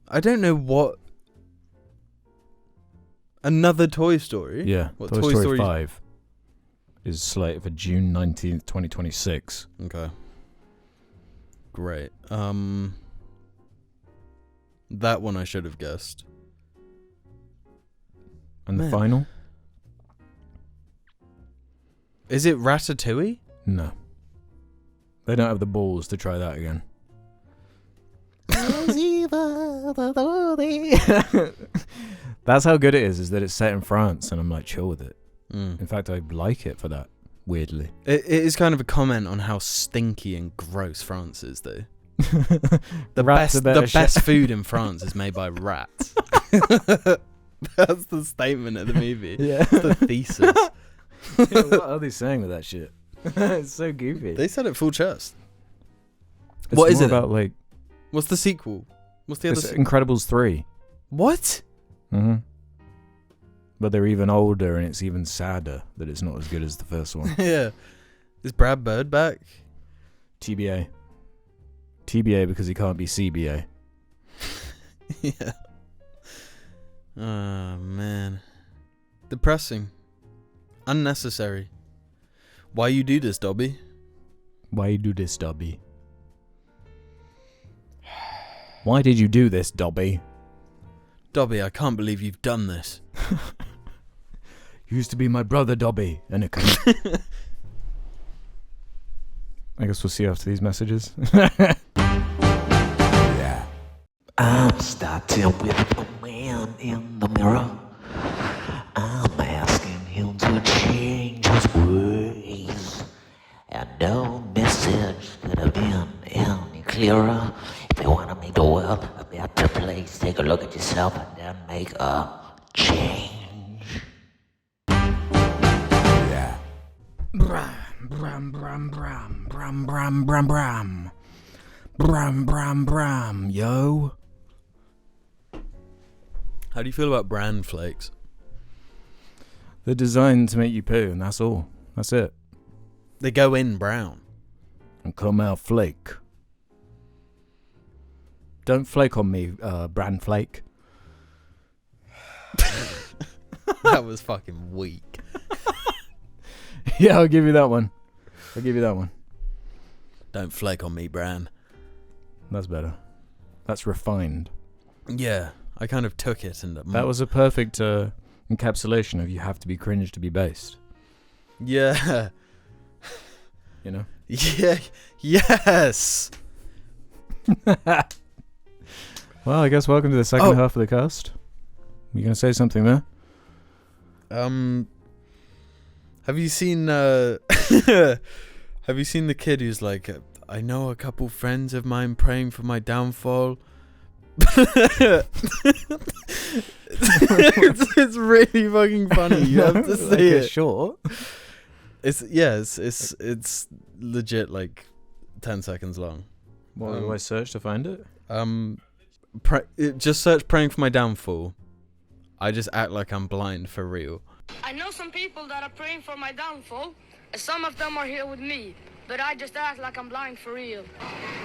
[SPEAKER 2] I don't know what. Another Toy Story?
[SPEAKER 1] Yeah.
[SPEAKER 2] What,
[SPEAKER 1] Toy
[SPEAKER 2] Toy
[SPEAKER 1] Story
[SPEAKER 2] Story
[SPEAKER 1] 5 is slated for June 19th, 2026.
[SPEAKER 2] Okay. Great. That one I should have guessed.
[SPEAKER 1] And
[SPEAKER 2] Man.
[SPEAKER 1] the final?
[SPEAKER 2] Is it Ratatouille?
[SPEAKER 1] No. They don't have the balls to try that again. That's how good it is that it's set in France, and I'm like chill with it. In fact, I like it for that, weirdly.
[SPEAKER 2] It is kind of a comment on how stinky and gross France is, though. The best food in France is made by rats. That's the statement of the movie.
[SPEAKER 1] Yeah.
[SPEAKER 2] It's the thesis.
[SPEAKER 1] Yeah, what are they saying with that shit? It's so goofy.
[SPEAKER 2] They said it full chest.
[SPEAKER 1] It's
[SPEAKER 2] what is
[SPEAKER 1] more
[SPEAKER 2] it
[SPEAKER 1] about like?
[SPEAKER 2] What's the sequel? What's the other?
[SPEAKER 1] It's Incredibles 3.
[SPEAKER 2] What?
[SPEAKER 1] But they're even older, and it's even sadder that it's not as good as the first one.
[SPEAKER 2] Yeah. Is Brad Bird back?
[SPEAKER 1] TBA. TBA because he can't be CBA.
[SPEAKER 2] Yeah. Oh, man. Depressing. Unnecessary. Why you do this, Dobby?
[SPEAKER 1] Why you do this, Dobby? Why did you do this, Dobby?
[SPEAKER 2] Dobby, I can't believe you've done this.
[SPEAKER 1] Used to be my brother, Dobby. And it I guess we'll see after these messages.
[SPEAKER 3] Yeah.
[SPEAKER 4] I'm starting with a man in the mirror. I'm asking him to change his ways. And no message could have been any clearer. If you want to make the world a better place, take a look at yourself and then make a change.
[SPEAKER 3] Yeah.
[SPEAKER 1] Bram, bram, bram, bram, bram, bram, bram, bram. Bram, bram, bram, yo.
[SPEAKER 2] How do you feel about bran flakes?
[SPEAKER 1] They're designed to make you poo, and that's all. That's it.
[SPEAKER 2] They go in brown.
[SPEAKER 1] And come out flake. Don't flake on me, bran flake.
[SPEAKER 2] That was fucking weak.
[SPEAKER 1] Yeah, I'll give you that one.
[SPEAKER 2] Don't flake on me, Bran.
[SPEAKER 1] That's better. That's refined.
[SPEAKER 2] Yeah, I kind of took it and...
[SPEAKER 1] That was a perfect encapsulation of you have to be cringe to be based.
[SPEAKER 2] Yeah.
[SPEAKER 1] You know?
[SPEAKER 2] Yeah. Yes!
[SPEAKER 1] Well, I guess welcome to the second half of the cast. You gonna say something there?
[SPEAKER 2] Have you seen have you seen the kid who's like, I know a couple friends of mine praying for my downfall? it's really fucking funny. You have to see it.
[SPEAKER 1] Short.
[SPEAKER 2] It's legit like 10 seconds long.
[SPEAKER 1] What do I search to find it?
[SPEAKER 2] Just search praying for my downfall. I just act like I'm blind for real.
[SPEAKER 5] I know some people that are praying for my downfall, and some of them are here with me, but I just act like I'm blind for real.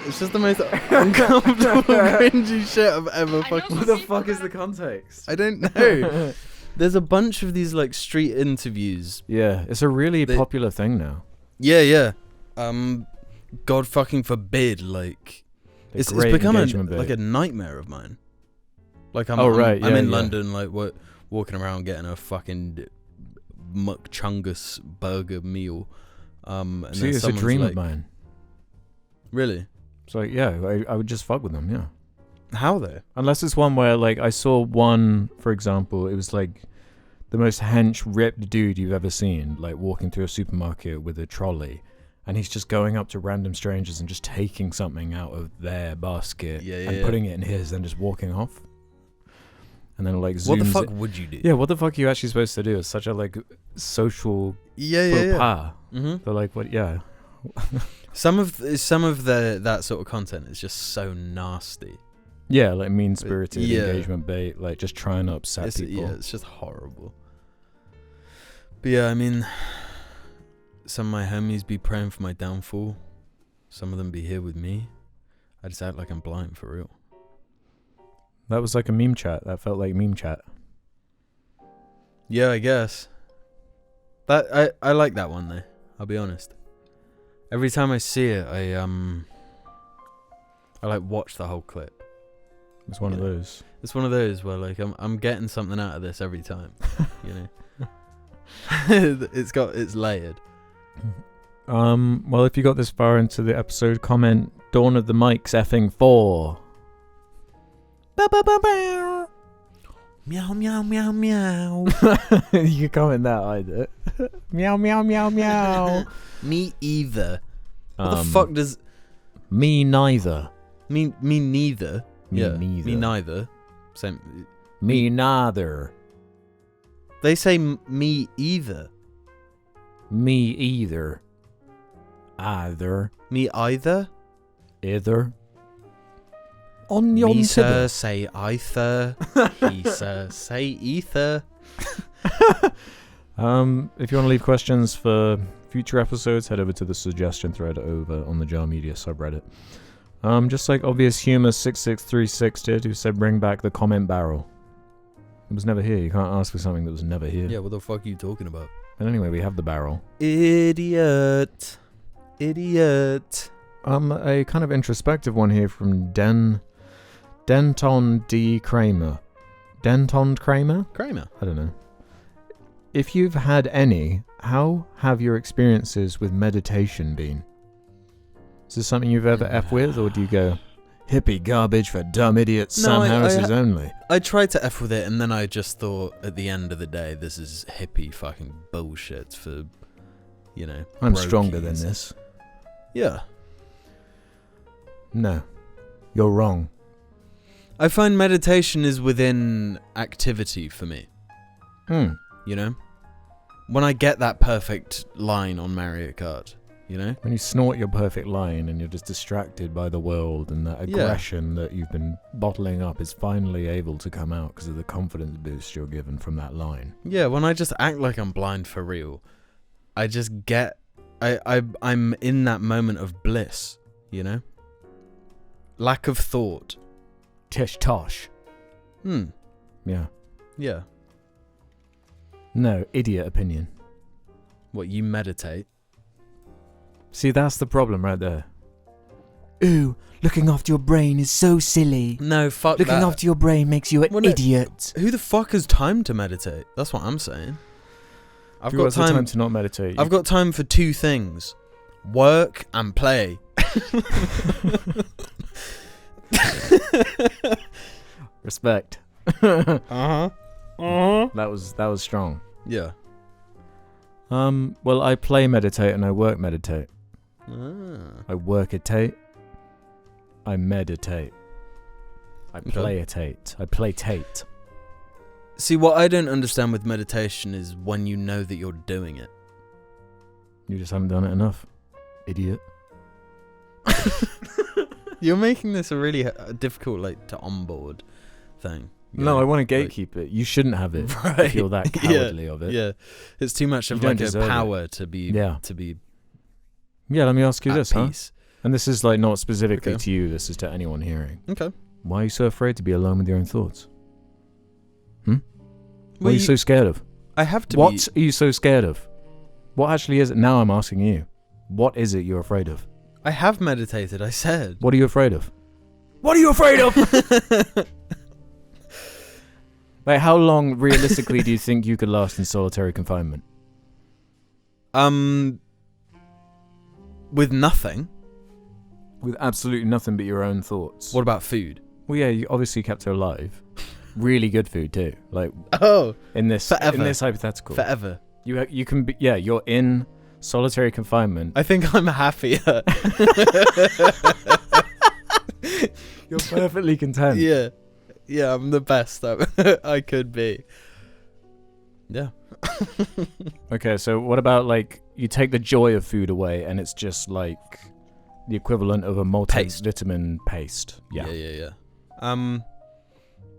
[SPEAKER 2] It's just the most uncomfortable, cringy shit I've ever fucking...
[SPEAKER 1] What the fuck is the context?
[SPEAKER 2] I don't know. There's a bunch of these like street interviews.
[SPEAKER 1] Yeah, it's a really popular thing now.
[SPEAKER 2] Yeah. God fucking forbid, like... It's become like a nightmare of mine. Like I'm in London, like walking around getting a fucking McChungus burger meal. And
[SPEAKER 1] see, it's a dream
[SPEAKER 2] like,
[SPEAKER 1] of mine.
[SPEAKER 2] Really?
[SPEAKER 1] So yeah, I would just fuck with them. Yeah.
[SPEAKER 2] How though?
[SPEAKER 1] Unless it's one where like I saw one, for example, it was like the most hench ripped dude you've ever seen, like walking through a supermarket with a trolley. And he's just going up to random strangers and just taking something out of their basket and putting it in his and just walking off. And then like zooms.
[SPEAKER 2] What the fuck would you do?
[SPEAKER 1] Yeah, what the fuck are you actually supposed to do? It's such a like social faux pas.
[SPEAKER 2] Mm-hmm.
[SPEAKER 1] They're like, what? Yeah.
[SPEAKER 2] Some of that sort of content is just so nasty.
[SPEAKER 1] Yeah, like mean-spirited engagement bait, like just trying to upset people.
[SPEAKER 2] Yeah, it's just horrible. But yeah, I mean... Some of my homies be praying for my downfall. Some of them be here with me. I just act like I'm blind for real.
[SPEAKER 1] That was like a meme chat. That felt like meme chat.
[SPEAKER 2] Yeah, I guess. That I like that one though. I'll be honest. Every time I see it, I like watch the whole clip.
[SPEAKER 1] It's one of those.
[SPEAKER 2] It's one of those where like I'm getting something out of this every time. You know. It's layered.
[SPEAKER 1] Well, if you got this far into the episode, comment Dawn of the Mike's effing 4.
[SPEAKER 2] Meow, meow, meow, meow.
[SPEAKER 1] You can comment that either. Meow, meow, meow, meow.
[SPEAKER 2] Me either. What the fuck does...
[SPEAKER 1] Me neither.
[SPEAKER 2] Me neither.
[SPEAKER 1] Me
[SPEAKER 2] Yeah,
[SPEAKER 1] neither.
[SPEAKER 2] Me neither. Same.
[SPEAKER 1] Me neither.
[SPEAKER 2] They say me either.
[SPEAKER 1] Me either. Either.
[SPEAKER 2] Me either.
[SPEAKER 1] Either. On yon
[SPEAKER 2] Me sir
[SPEAKER 1] tibber.
[SPEAKER 2] say either. He sir say ether.
[SPEAKER 1] If you want to leave questions for future episodes, head over to the suggestion thread over on the Jar Media subreddit. Just like Obvious Humor 663 did, who said bring back the comment barrel. It was never here. You can't ask for something that was never here.
[SPEAKER 2] Yeah, what the fuck are you talking about?
[SPEAKER 1] But anyway, we have the barrel.
[SPEAKER 2] Idiot. Idiot.
[SPEAKER 1] A kind of introspective one here from Denton D. Kramer. Denton Kramer?
[SPEAKER 2] Kramer.
[SPEAKER 1] I don't know. If you've had any, how have your experiences with meditation been? Is this something you've ever F with, or do you go, hippie garbage for dumb idiots,
[SPEAKER 2] No,
[SPEAKER 1] Sam
[SPEAKER 2] I
[SPEAKER 1] Harris's only?
[SPEAKER 2] I tried to F with it, and then I just thought, at the end of the day, this is hippie fucking bullshit for, you know,
[SPEAKER 1] I'm stronger than
[SPEAKER 2] brokies.
[SPEAKER 1] this.
[SPEAKER 2] Yeah.
[SPEAKER 1] No. You're wrong.
[SPEAKER 2] I find meditation is within activity for me, you know? When I get that perfect line on Mario Kart, you know?
[SPEAKER 1] When you snort your perfect line and you're just distracted by the world, and that aggression that you've been bottling up is finally able to come out because of the confidence boost you're given from that line.
[SPEAKER 2] Yeah, when I just act like I'm blind for real, I just get... I'm in that moment of bliss, you know? Lack of thought.
[SPEAKER 1] Tish tosh. Yeah.
[SPEAKER 2] Yeah.
[SPEAKER 1] No, idiot opinion.
[SPEAKER 2] What, you meditate?
[SPEAKER 1] See, that's the problem right there.
[SPEAKER 3] Ooh, looking after your brain is so silly.
[SPEAKER 2] No, fuck
[SPEAKER 3] Looking
[SPEAKER 2] that.
[SPEAKER 3] after your brain makes you an
[SPEAKER 2] Well, no,
[SPEAKER 3] idiot.
[SPEAKER 2] Who the fuck has time to meditate? That's what I'm saying. I've
[SPEAKER 1] Who
[SPEAKER 2] got
[SPEAKER 1] has the time
[SPEAKER 2] time.
[SPEAKER 1] to not meditate?
[SPEAKER 2] I've got time for two things: work and play.
[SPEAKER 1] Respect.
[SPEAKER 2] Uh-huh.
[SPEAKER 1] That was strong.
[SPEAKER 2] Yeah.
[SPEAKER 1] Well, I play meditate and I work meditate.
[SPEAKER 2] Ah.
[SPEAKER 1] I work-itate. I meditate. I
[SPEAKER 2] Okay.
[SPEAKER 1] play-itate. I play-tate.
[SPEAKER 2] See, what I don't understand with meditation is when you know that you're doing it.
[SPEAKER 1] You just haven't done it enough. Idiot.
[SPEAKER 2] You're making this a really difficult, like, to onboard thing. you
[SPEAKER 1] No,
[SPEAKER 2] know?
[SPEAKER 1] I want to gatekeep it. You shouldn't have it.
[SPEAKER 2] Right.
[SPEAKER 1] If you're that cowardly of it.
[SPEAKER 2] Yeah, it's too much
[SPEAKER 1] You
[SPEAKER 2] of
[SPEAKER 1] don't
[SPEAKER 2] like a
[SPEAKER 1] deserve it.
[SPEAKER 2] power to be
[SPEAKER 1] Yeah.
[SPEAKER 2] to be
[SPEAKER 1] Yeah, let me ask you
[SPEAKER 2] at
[SPEAKER 1] this, huh?
[SPEAKER 2] peace.
[SPEAKER 1] And this is like not specifically
[SPEAKER 2] Okay.
[SPEAKER 1] to you, this is to anyone hearing.
[SPEAKER 2] Okay.
[SPEAKER 1] Why are you so afraid to be alone with your own thoughts? What
[SPEAKER 2] Well,
[SPEAKER 1] are you so scared of?
[SPEAKER 2] I have to.
[SPEAKER 1] What are you so scared of? What actually is it? Now I'm asking you. What is it you're afraid of?
[SPEAKER 2] I have meditated. I said.
[SPEAKER 1] What are you afraid of? What are you afraid of? Like, how long realistically do you think you could last in solitary confinement?
[SPEAKER 2] With nothing.
[SPEAKER 1] With absolutely nothing but your own thoughts.
[SPEAKER 2] What about food?
[SPEAKER 1] Well, yeah, you obviously kept her alive. Really good food too. Like
[SPEAKER 2] Oh,
[SPEAKER 1] in this
[SPEAKER 2] forever.
[SPEAKER 1] hypothetical,
[SPEAKER 2] forever.
[SPEAKER 1] you can be, yeah, you're in solitary confinement.
[SPEAKER 2] I think I'm happier.
[SPEAKER 1] You're perfectly content.
[SPEAKER 2] Yeah. Yeah, I'm the best I could be. Yeah.
[SPEAKER 1] Okay, so what about like you take the joy of food away and it's just like the equivalent of a multivitamin paste. Yeah.
[SPEAKER 2] Yeah.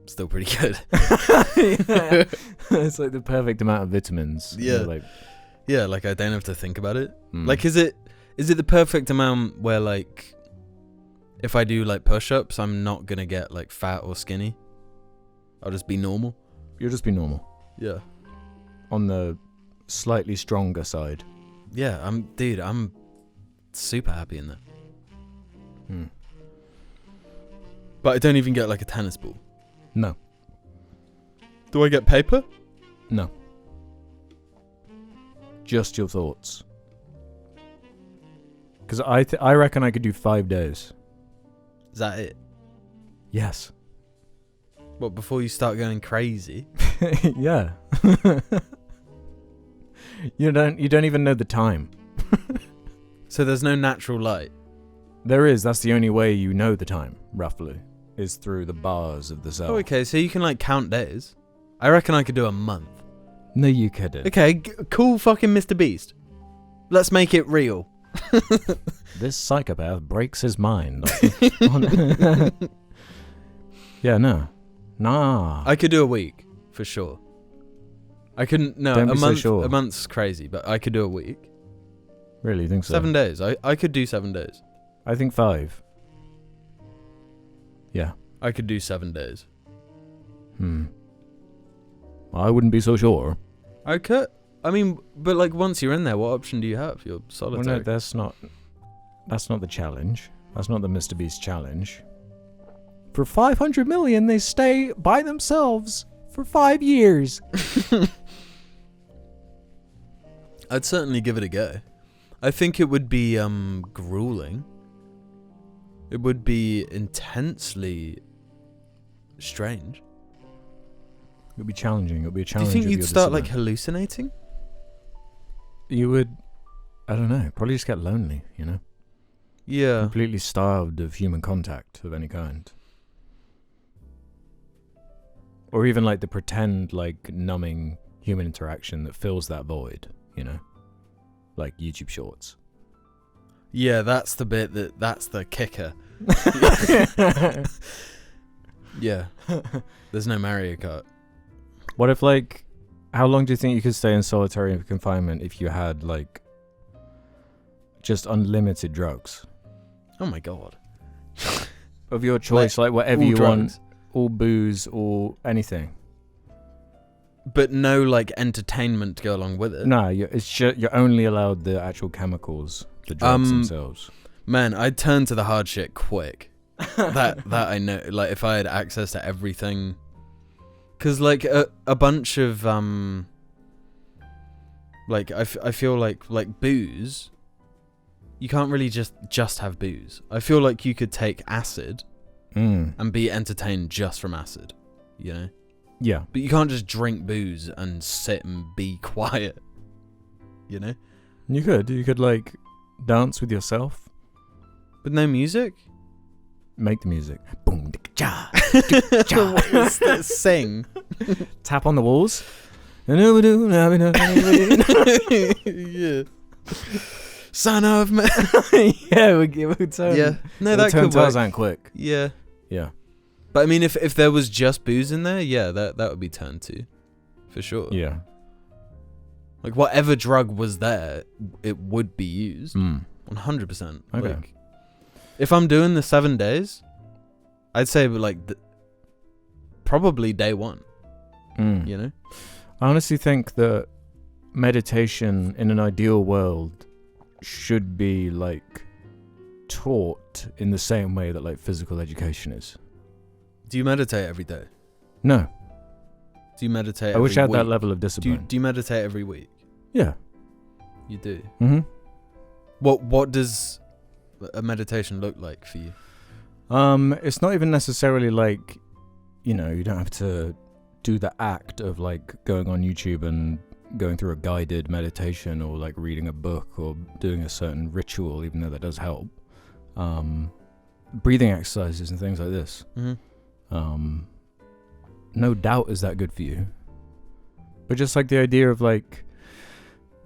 [SPEAKER 2] Still pretty good.
[SPEAKER 1] Yeah. It's like the perfect amount of vitamins.
[SPEAKER 2] Yeah.
[SPEAKER 1] You're like,
[SPEAKER 2] Yeah, like I don't have to think about it.
[SPEAKER 1] mm.
[SPEAKER 2] Like, is it the perfect amount where, like, if I do like push-ups, I'm not gonna get like fat or skinny? I'll just be normal.
[SPEAKER 1] You'll just be normal.
[SPEAKER 2] Yeah.
[SPEAKER 1] On the slightly stronger side.
[SPEAKER 2] Yeah, I'm super happy in that.
[SPEAKER 1] Hmm.
[SPEAKER 2] But I don't even get like a tennis ball.
[SPEAKER 1] No.
[SPEAKER 2] Do I get paper?
[SPEAKER 1] No. Just your thoughts. Because I reckon I could do 5 days.
[SPEAKER 2] Is that it?
[SPEAKER 1] Yes.
[SPEAKER 2] What, before you start going crazy?
[SPEAKER 1] Yeah. You don't even know the time.
[SPEAKER 2] So there's no natural light?
[SPEAKER 1] There is. That's the only way you know the time, roughly, is through the bars of the cell.
[SPEAKER 2] Oh, okay, so you can like count days. I reckon I could do a month.
[SPEAKER 1] No, you couldn't.
[SPEAKER 2] Okay, cool fucking Mr. Beast. Let's make it real.
[SPEAKER 1] This psychopath breaks his mind. Yeah, no. Nah.
[SPEAKER 2] I could do a week, for sure. I couldn't, no,
[SPEAKER 1] Don't
[SPEAKER 2] a
[SPEAKER 1] be so
[SPEAKER 2] month.
[SPEAKER 1] sure.
[SPEAKER 2] A month's crazy, but I could do a week.
[SPEAKER 1] Really, you think so?
[SPEAKER 2] 7 days. I could do 7 days.
[SPEAKER 1] I think 5. Yeah.
[SPEAKER 2] I could do 7 days.
[SPEAKER 1] I wouldn't be so sure.
[SPEAKER 2] I could. I mean, but like once you're in there, what option do you have? You're solitary.
[SPEAKER 1] Well, no, that's not the challenge. That's not the Mr. Beast challenge. For 500 million, they stay by themselves for 5 years.
[SPEAKER 2] I'd certainly give it a go. I think it would be grueling. It would be intensely strange.
[SPEAKER 1] It would be challenging. It would be a
[SPEAKER 2] Do you
[SPEAKER 1] challenge.
[SPEAKER 2] think
[SPEAKER 1] of
[SPEAKER 2] you'd
[SPEAKER 1] your
[SPEAKER 2] start like
[SPEAKER 1] discipline.
[SPEAKER 2] hallucinating?
[SPEAKER 1] You would, I don't know, probably just get lonely, you know?
[SPEAKER 2] Yeah.
[SPEAKER 1] Completely starved of human contact of any kind. Or even like the pretend, like, numbing human interaction that fills that void, you know? Like YouTube Shorts.
[SPEAKER 2] Yeah, that's the bit that's the kicker. Yeah. There's no Mario Kart.
[SPEAKER 1] What if, like, how long do you think you could stay in solitary confinement if you had, like, just unlimited drugs?
[SPEAKER 2] Oh my god.
[SPEAKER 1] Of your choice, like whatever
[SPEAKER 2] all
[SPEAKER 1] you
[SPEAKER 2] drugs.
[SPEAKER 1] want, all booze, or anything.
[SPEAKER 2] But no like entertainment to go along with it.
[SPEAKER 1] No, you're only allowed the actual chemicals, the drugs themselves.
[SPEAKER 2] Man, I'd turn to the hard shit quick. that I know. Like if I had access to everything. Cause like a bunch of like I feel like booze. You can't really just have booze. I feel like you could take acid and be entertained just from acid, you know?
[SPEAKER 1] Yeah.
[SPEAKER 2] But you can't just drink booze and sit and be quiet, you know?
[SPEAKER 1] You could like dance with yourself,
[SPEAKER 2] With no music?
[SPEAKER 1] make the music. Boom, cha,
[SPEAKER 2] What is that? Sing.
[SPEAKER 1] tap on the walls.
[SPEAKER 2] Yeah. Son of man.
[SPEAKER 1] Yeah, we'll turn.
[SPEAKER 2] Yeah. No,
[SPEAKER 1] we'll
[SPEAKER 2] that
[SPEAKER 1] turn
[SPEAKER 2] could work.
[SPEAKER 1] Tarzan quick.
[SPEAKER 2] Yeah.
[SPEAKER 1] Yeah.
[SPEAKER 2] But I mean, if there was just booze in there, yeah, that would be turned to. For sure.
[SPEAKER 1] Yeah.
[SPEAKER 2] Like, whatever drug was there, it would be used. 100%.
[SPEAKER 1] Okay.
[SPEAKER 2] Like, if I'm doing the 7 days, I'd say, like, probably day one. You know?
[SPEAKER 1] I honestly think that meditation in an ideal world should be, like, taught in the same way that, like, physical education is.
[SPEAKER 2] Do you meditate every day?
[SPEAKER 1] No.
[SPEAKER 2] Do you meditate
[SPEAKER 1] I wish I had
[SPEAKER 2] every
[SPEAKER 1] that
[SPEAKER 2] week?
[SPEAKER 1] level of discipline.
[SPEAKER 2] Do you meditate every week?
[SPEAKER 1] Yeah.
[SPEAKER 2] You do?
[SPEAKER 1] Mm-hmm.
[SPEAKER 2] What does a meditation look like for you?
[SPEAKER 1] It's not even necessarily like, you know, you don't have to do the act of like going on YouTube and going through a guided meditation or like reading a book or doing a certain ritual, even though that does help. Breathing exercises and things like this. No doubt is that good for you. But just like the idea of like,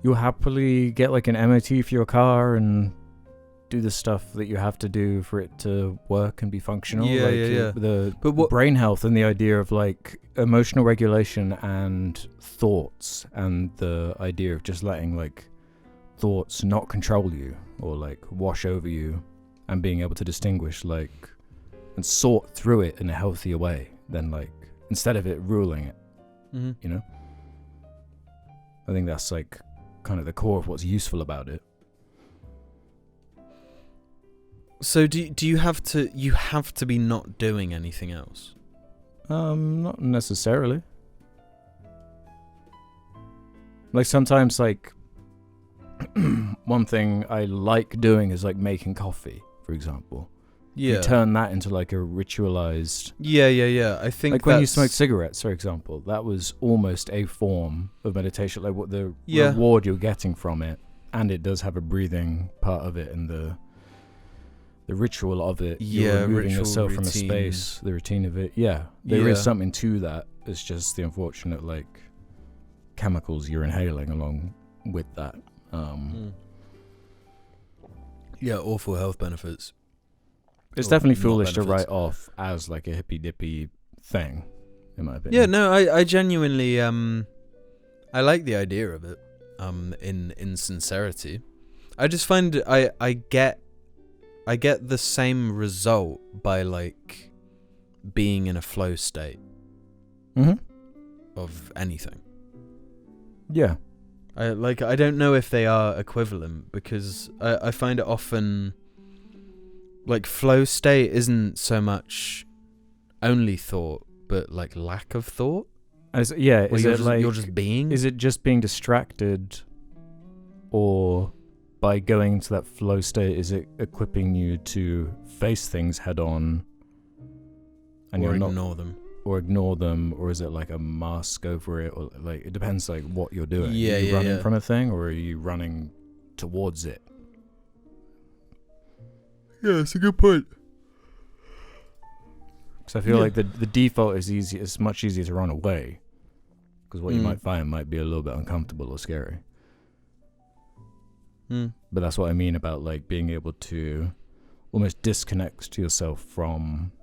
[SPEAKER 1] you'll happily get like an MOT for your car and do the stuff that you have to do for it to work and be functional.
[SPEAKER 2] Yeah,
[SPEAKER 1] like
[SPEAKER 2] yeah.
[SPEAKER 1] The brain health and the idea of like emotional regulation and thoughts and the idea of just letting like thoughts not control you or like wash over you and being able to distinguish like and sort through it in a healthier way than like instead of it ruling it, you know? I think that's like kind of the core of what's useful about it.
[SPEAKER 2] So do you have to be not doing anything else?
[SPEAKER 1] Not necessarily. Like sometimes like one thing I like doing is like making coffee, for example.
[SPEAKER 2] Yeah.
[SPEAKER 1] You turn that into like a ritualized...
[SPEAKER 2] Yeah. I think
[SPEAKER 1] like when you smoke cigarettes, for example, that was almost a form of meditation, like what the reward you're getting from it. And it does have a breathing part of it and the ritual of it. You're removing yourself from a space, the routine of it. Yeah, there is something to that. It's just the unfortunate like chemicals you're inhaling along with that.
[SPEAKER 2] Yeah, awful health benefits.
[SPEAKER 1] It's definitely foolish to write off as like a hippy dippy thing, in my opinion.
[SPEAKER 2] Yeah, no, I genuinely I like the idea of it. In sincerity, I just find I get the same result by like being in a flow state of anything.
[SPEAKER 1] Yeah,
[SPEAKER 2] I don't know if they are equivalent, because I find it often like flow state isn't so much only thought, but like lack of thought.
[SPEAKER 1] Is it like
[SPEAKER 2] you're just being?
[SPEAKER 1] Is it just being distracted, or by going into that flow state, is it equipping you to face things head on, and
[SPEAKER 2] or ignore them,
[SPEAKER 1] or is it like a mask over it, or like it depends like what you're doing.
[SPEAKER 2] Yeah,
[SPEAKER 1] are you running from a thing, or are you running towards it?
[SPEAKER 2] Yeah, it's a good point.
[SPEAKER 1] Because I feel like the default is easy. It's much easier to run away, because what you might find might be a little bit uncomfortable or scary. But that's what I mean about like being able to almost disconnect yourself from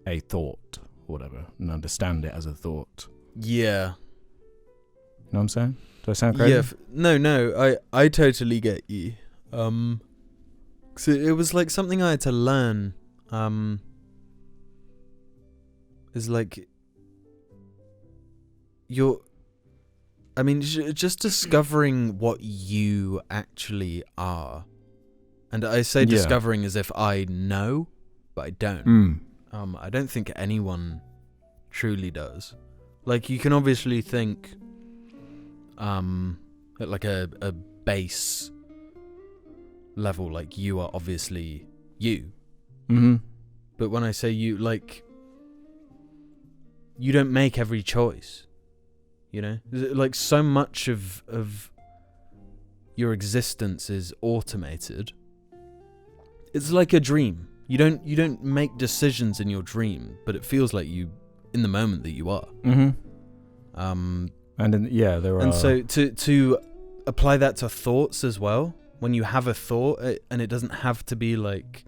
[SPEAKER 1] a thought or whatever, and understand it as a thought.
[SPEAKER 2] Yeah.
[SPEAKER 1] You know what I'm saying? Do I sound crazy?
[SPEAKER 2] Yeah. No. I totally get you. 'Cause it was like something I had to learn. Is like just discovering what you actually are. And I say discovering as if I know, but I don't. I don't think anyone truly does. Like, you can obviously think at like a base level, like you are obviously you. But when I say you, like, you don't make every choice, you know? Like, so much of your existence is automated. It's like a dream. You don't make decisions in your dream, but it feels like you in the moment that you are. And so to apply that to thoughts as well, when you have a thought, and it doesn't have to be like,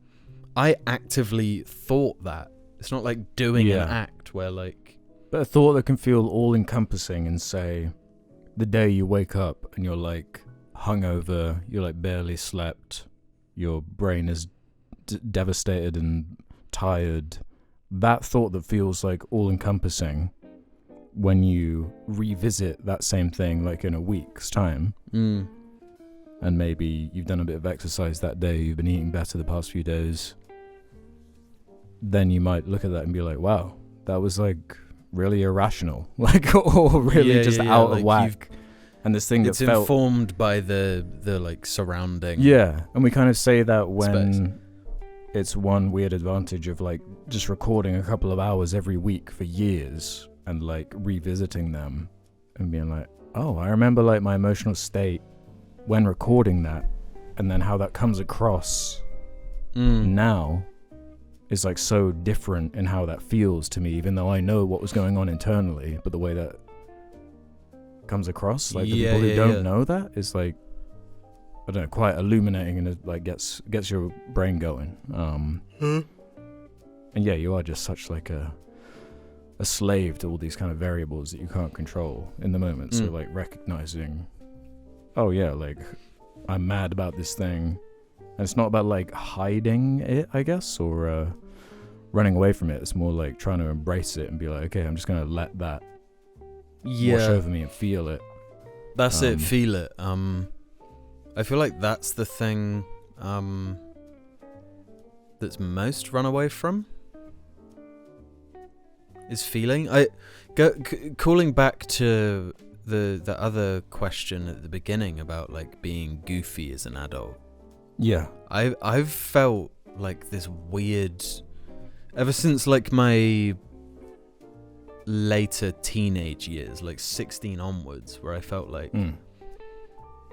[SPEAKER 2] I actively thought that. It's not like doing an act where like...
[SPEAKER 1] But a thought that can feel all-encompassing, and say, the day you wake up and you're like hungover, you're like barely slept, your brain is devastated and tired. That thought that feels like all-encompassing, when you revisit that same thing like in a week's time, and maybe you've done a bit of exercise that day, you've been eating better the past few days, then you might look at that and be like, wow, that was like really irrational, like, or really out of whack. And this thing that felt
[SPEAKER 2] informed by the like surrounding.
[SPEAKER 1] Yeah, and we kind of say that when it's one weird advantage of like just recording a couple of hours every week for years and like revisiting them and being like, oh, I remember like my emotional state when recording that, and then how that comes across now is like so different in how that feels to me, even though I know what was going on internally, but the way that comes across, like, the people who don't know that is like, I don't know, quite illuminating, and it like gets your brain going. And yeah, you are just such like a slave to all these kind of variables that you can't control in the moment. So like recognizing, oh yeah, like I'm mad about this thing, and it's not about like hiding it, I guess, or running away from it. It's more like trying to embrace it and be like, okay, I'm just gonna let that wash over me and feel it.
[SPEAKER 2] That's it, feel it. I feel like that's the thing that's most run away from, is feeling. Calling back to the other question at the beginning about like being goofy as an adult.
[SPEAKER 1] Yeah.
[SPEAKER 2] I've felt like this weird ever since like my later teenage years, like 16 onwards, where I felt like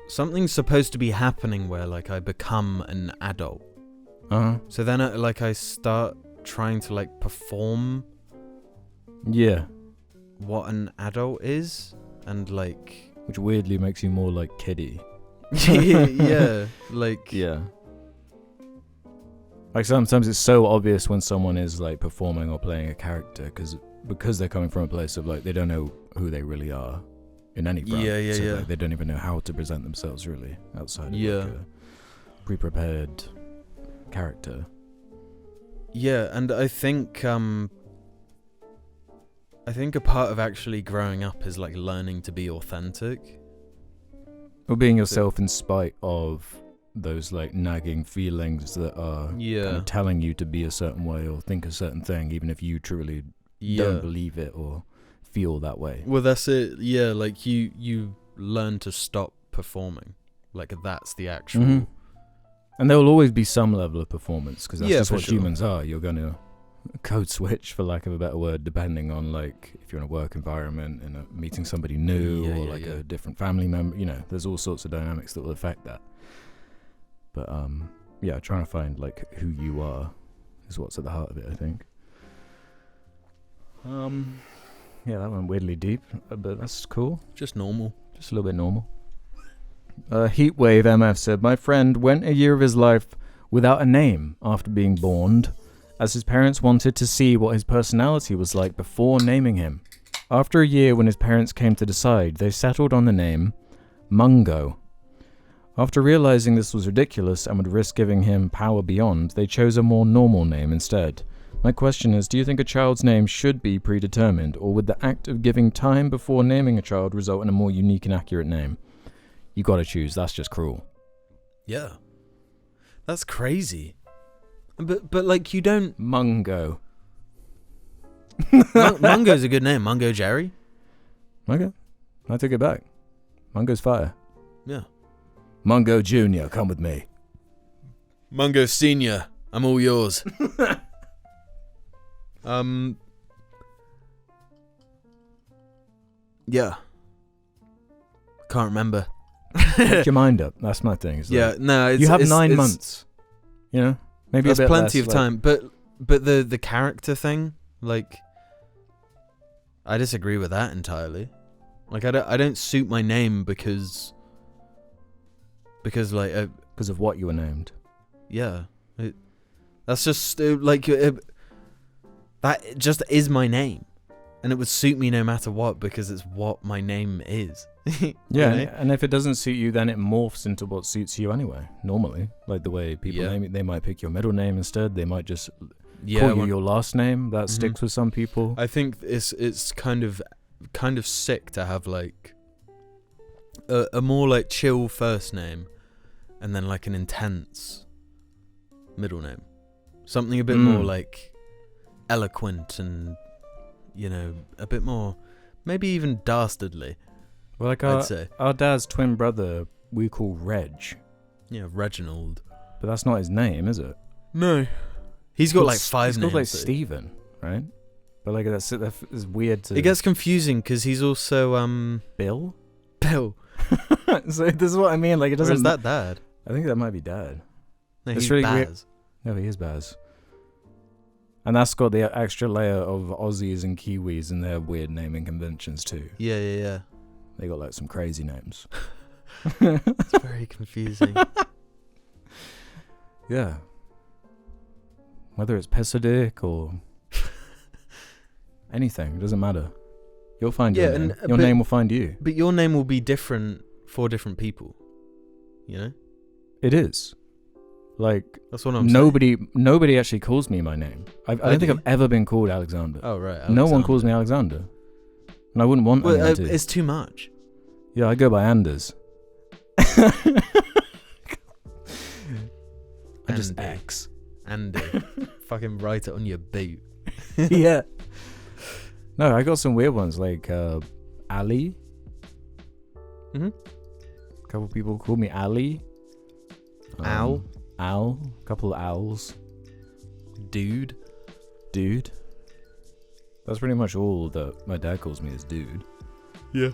[SPEAKER 2] something's supposed to be happening where like I become an adult. So then I start trying to like perform what an adult is, and like
[SPEAKER 1] which weirdly makes you more like kiddie.
[SPEAKER 2] yeah, like
[SPEAKER 1] like sometimes it's so obvious when someone is like performing or playing a character because they're coming from a place of like they don't know who they really are in any front. So like, they don't even know how to present themselves really outside of like a pre-prepared character.
[SPEAKER 2] Yeah, and I think a part of actually growing up is like learning to be authentic.
[SPEAKER 1] Or being yourself in spite of those like nagging feelings that are kind of telling you to be a certain way or think a certain thing, even if you truly don't believe it or feel that way.
[SPEAKER 2] Well, that's it. Yeah, like you learn to stop performing. Like that's the actual...
[SPEAKER 1] And there will always be some level of performance, because that's just what
[SPEAKER 2] sure.
[SPEAKER 1] humans are. You're going to code switch, for lack of a better word, depending on like if you're in a work environment and meeting somebody new or a different family member. You know, there's all sorts of dynamics that will affect that. But trying to find like who you are is what's at the heart of it, I think. That went weirdly deep, but that's cool.
[SPEAKER 2] Just normal.
[SPEAKER 1] Just a little bit normal. Heatwave MF said, my friend went a year of his life without a name after being born, as his parents wanted to see what his personality was like before naming him. After a year, when his parents came to decide, they settled on the name Mungo. After realizing this was ridiculous and would risk giving him power beyond, they chose a more normal name instead. My question is, do you think a child's name should be predetermined, or would the act of giving time before naming a child result in a more unique and accurate name? You gotta choose. That's just cruel.
[SPEAKER 2] Yeah. That's crazy. But like you don't...
[SPEAKER 1] Mungo.
[SPEAKER 2] Mungo's a good name. Mungo Jerry.
[SPEAKER 1] Okay. I take it back. Mungo's fire.
[SPEAKER 2] Yeah.
[SPEAKER 1] Mungo Jr., come with me.
[SPEAKER 2] Mungo Senior, I'm all yours. Yeah. Can't remember.
[SPEAKER 1] Make your mind up. That's my thing.
[SPEAKER 2] You
[SPEAKER 1] have 9 months. You know, maybe
[SPEAKER 2] that's
[SPEAKER 1] a bit
[SPEAKER 2] plenty
[SPEAKER 1] less,
[SPEAKER 2] of time. But the character thing, like, I disagree with that entirely. Like, I don't suit my name because
[SPEAKER 1] of what you were named.
[SPEAKER 2] Yeah, that's just that just is my name, and it would suit me no matter what because it's what my name is.
[SPEAKER 1] Yeah, and if it doesn't suit you, then it morphs into what suits you anyway. Normally, like the way people name it, they might pick your middle name instead. They might just call you your last name. That sticks with some people.
[SPEAKER 2] I think it's kind of sick to have like a more like chill first name, and then like an intense middle name. Something a bit more like eloquent and, you know, a bit more, maybe even dastardly.
[SPEAKER 1] Well, like
[SPEAKER 2] I'd say.
[SPEAKER 1] Our dad's twin brother, we call Reg.
[SPEAKER 2] Yeah, Reginald.
[SPEAKER 1] But that's not his name, is it?
[SPEAKER 2] No. He's got like 5 names.
[SPEAKER 1] He's called like Stephen, right? But like that's weird to...
[SPEAKER 2] It gets confusing because he's also...
[SPEAKER 1] Bill?
[SPEAKER 2] Bill.
[SPEAKER 1] So this is what I mean. Like it doesn't...
[SPEAKER 2] Or is that Dad?
[SPEAKER 1] I think that might be Dad.
[SPEAKER 2] No,
[SPEAKER 1] it's
[SPEAKER 2] he's
[SPEAKER 1] really
[SPEAKER 2] Baz.
[SPEAKER 1] weird. No, he is Baz. And that's got the extra layer of Aussies and Kiwis and their weird naming conventions too.
[SPEAKER 2] Yeah.
[SPEAKER 1] They got like some crazy names.
[SPEAKER 2] It's very confusing.
[SPEAKER 1] Yeah. Whether it's Pesadic or anything, it doesn't matter. You'll find your name. Your name will find you.
[SPEAKER 2] But your name will be different for different people. You know?
[SPEAKER 1] It is. Like,
[SPEAKER 2] that's what I'm saying.
[SPEAKER 1] Nobody actually calls me my name. I don't think I've ever been called Alexander.
[SPEAKER 2] Oh, right. Alexander.
[SPEAKER 1] No one calls me Alexander. And I wouldn't want anyone to.
[SPEAKER 2] It's too much.
[SPEAKER 1] Yeah, I go by Anders. I'm just X.
[SPEAKER 2] Andy. Fucking write it on your boot.
[SPEAKER 1] Yeah. No, I got some weird ones like Ali.
[SPEAKER 2] Mm-hmm.
[SPEAKER 1] A couple people called me Ali.
[SPEAKER 2] Owl.
[SPEAKER 1] Owl. A couple of owls.
[SPEAKER 2] Dude.
[SPEAKER 1] That's pretty much all that my dad calls me is dude.
[SPEAKER 2] Yeah.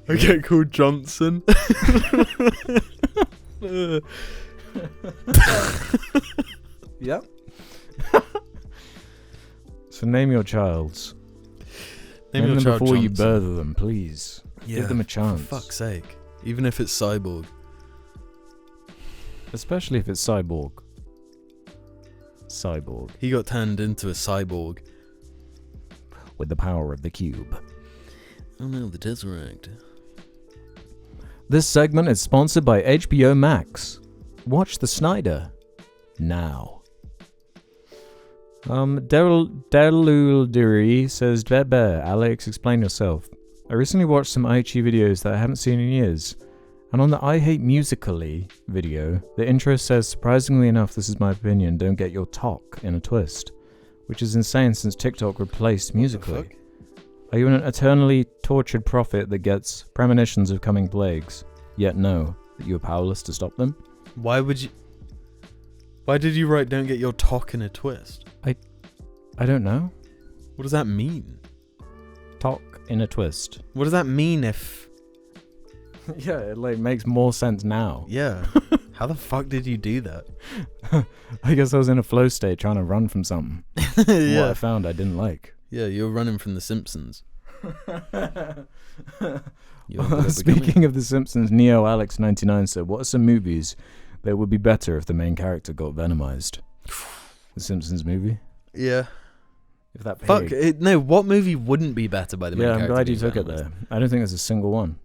[SPEAKER 2] I get called Johnson.
[SPEAKER 1] Yep. So name your childs. Name
[SPEAKER 2] your
[SPEAKER 1] them
[SPEAKER 2] child
[SPEAKER 1] before you
[SPEAKER 2] Johnson.
[SPEAKER 1] birth them, please.
[SPEAKER 2] Yeah,
[SPEAKER 1] Give them a chance.
[SPEAKER 2] For fuck's sake. Even if it's Cyborg.
[SPEAKER 1] Especially if it's Cyborg.
[SPEAKER 2] He got turned into a cyborg.
[SPEAKER 1] With the power of the cube.
[SPEAKER 2] Oh no, the Tesseract.
[SPEAKER 1] This segment is sponsored by HBO Max. Watch The Snyder now. Deluldery says, Bebe, Alex, explain yourself. I recently watched some Aichi videos that I haven't seen in years. And on the I Hate Musically video, the intro says, surprisingly enough, this is my opinion, don't get your talk in a twist. Which is insane since TikTok replaced Musically. Are you an eternally tortured prophet that gets premonitions of coming plagues, yet know that you are powerless to stop them?
[SPEAKER 2] Why did you write don't get your talk in a twist?
[SPEAKER 1] I don't know.
[SPEAKER 2] What does that mean?
[SPEAKER 1] Talk in a twist.
[SPEAKER 2] What does that mean if...
[SPEAKER 1] Yeah, it makes more sense now.
[SPEAKER 2] Yeah. How the fuck did you do that?
[SPEAKER 1] I guess I was in a flow state trying to run from something.
[SPEAKER 2] Yeah.
[SPEAKER 1] What I found I didn't like.
[SPEAKER 2] Yeah, you're running from The Simpsons.
[SPEAKER 1] Speaking of The Simpsons, Neo Alex 99 said, what are some movies that would be better if the main character got venomized? The Simpsons movie?
[SPEAKER 2] Yeah.
[SPEAKER 1] If that
[SPEAKER 2] Fuck,
[SPEAKER 1] pig.
[SPEAKER 2] no, what movie wouldn't be better by the main
[SPEAKER 1] Yeah, I'm
[SPEAKER 2] character
[SPEAKER 1] glad you
[SPEAKER 2] being
[SPEAKER 1] took it
[SPEAKER 2] venomized?
[SPEAKER 1] there. I don't think there's a single one.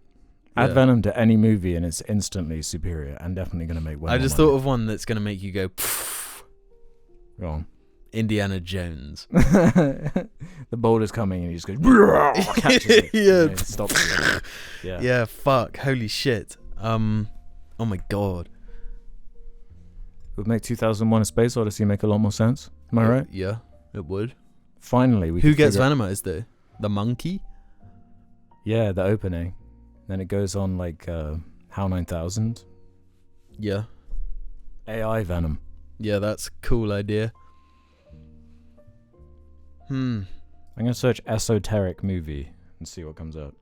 [SPEAKER 1] Add
[SPEAKER 2] Yeah.
[SPEAKER 1] Venom to any movie and it's instantly superior and definitely going to make way
[SPEAKER 2] I
[SPEAKER 1] more
[SPEAKER 2] just
[SPEAKER 1] money.
[SPEAKER 2] thought of one that's going to make you go, pfft.
[SPEAKER 1] Go on.
[SPEAKER 2] Indiana Jones.
[SPEAKER 1] The boulder's coming and he just goes, catches it.
[SPEAKER 2] Yeah.
[SPEAKER 1] And it stops it. Yeah.
[SPEAKER 2] Yeah, fuck, holy shit. Oh my god.
[SPEAKER 1] It would make 2001 A Space Odyssey make a lot more sense. Am I right?
[SPEAKER 2] Yeah, it would.
[SPEAKER 1] Finally, we
[SPEAKER 2] Who
[SPEAKER 1] could
[SPEAKER 2] gets
[SPEAKER 1] figure-
[SPEAKER 2] venomized though? The monkey?
[SPEAKER 1] Yeah, the opening. Then it goes on like HAL 9000.
[SPEAKER 2] Yeah.
[SPEAKER 1] AI Venom.
[SPEAKER 2] Yeah, that's a cool idea.
[SPEAKER 1] I'm going to search esoteric movie and see what comes up.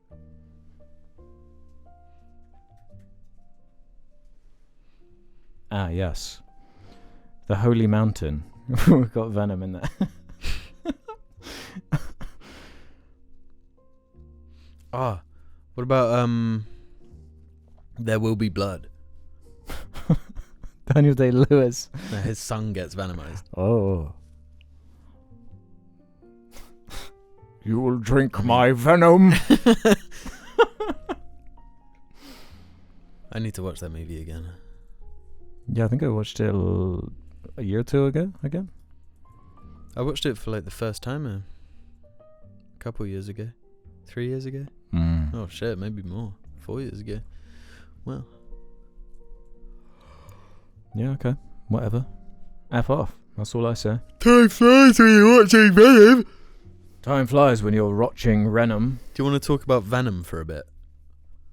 [SPEAKER 1] Ah, yes. The Holy Mountain. We've got Venom in there.
[SPEAKER 2] What about There Will Be Blood?
[SPEAKER 1] Daniel Day-Lewis.
[SPEAKER 2] No, his son gets venomized.
[SPEAKER 1] Oh. You will drink my venom.
[SPEAKER 2] I need to watch that movie again.
[SPEAKER 1] Yeah, I think I watched it a year or two ago again.
[SPEAKER 2] I watched it for like the first time a couple years ago. 3 years ago? Oh shit, maybe more. 4 years ago. Well.
[SPEAKER 1] Yeah, okay. Whatever. F off. That's all I say.
[SPEAKER 2] Time flies when you're watching Venom.
[SPEAKER 1] Time flies when you're watching Venom.
[SPEAKER 2] Do you want to talk about Venom for a bit?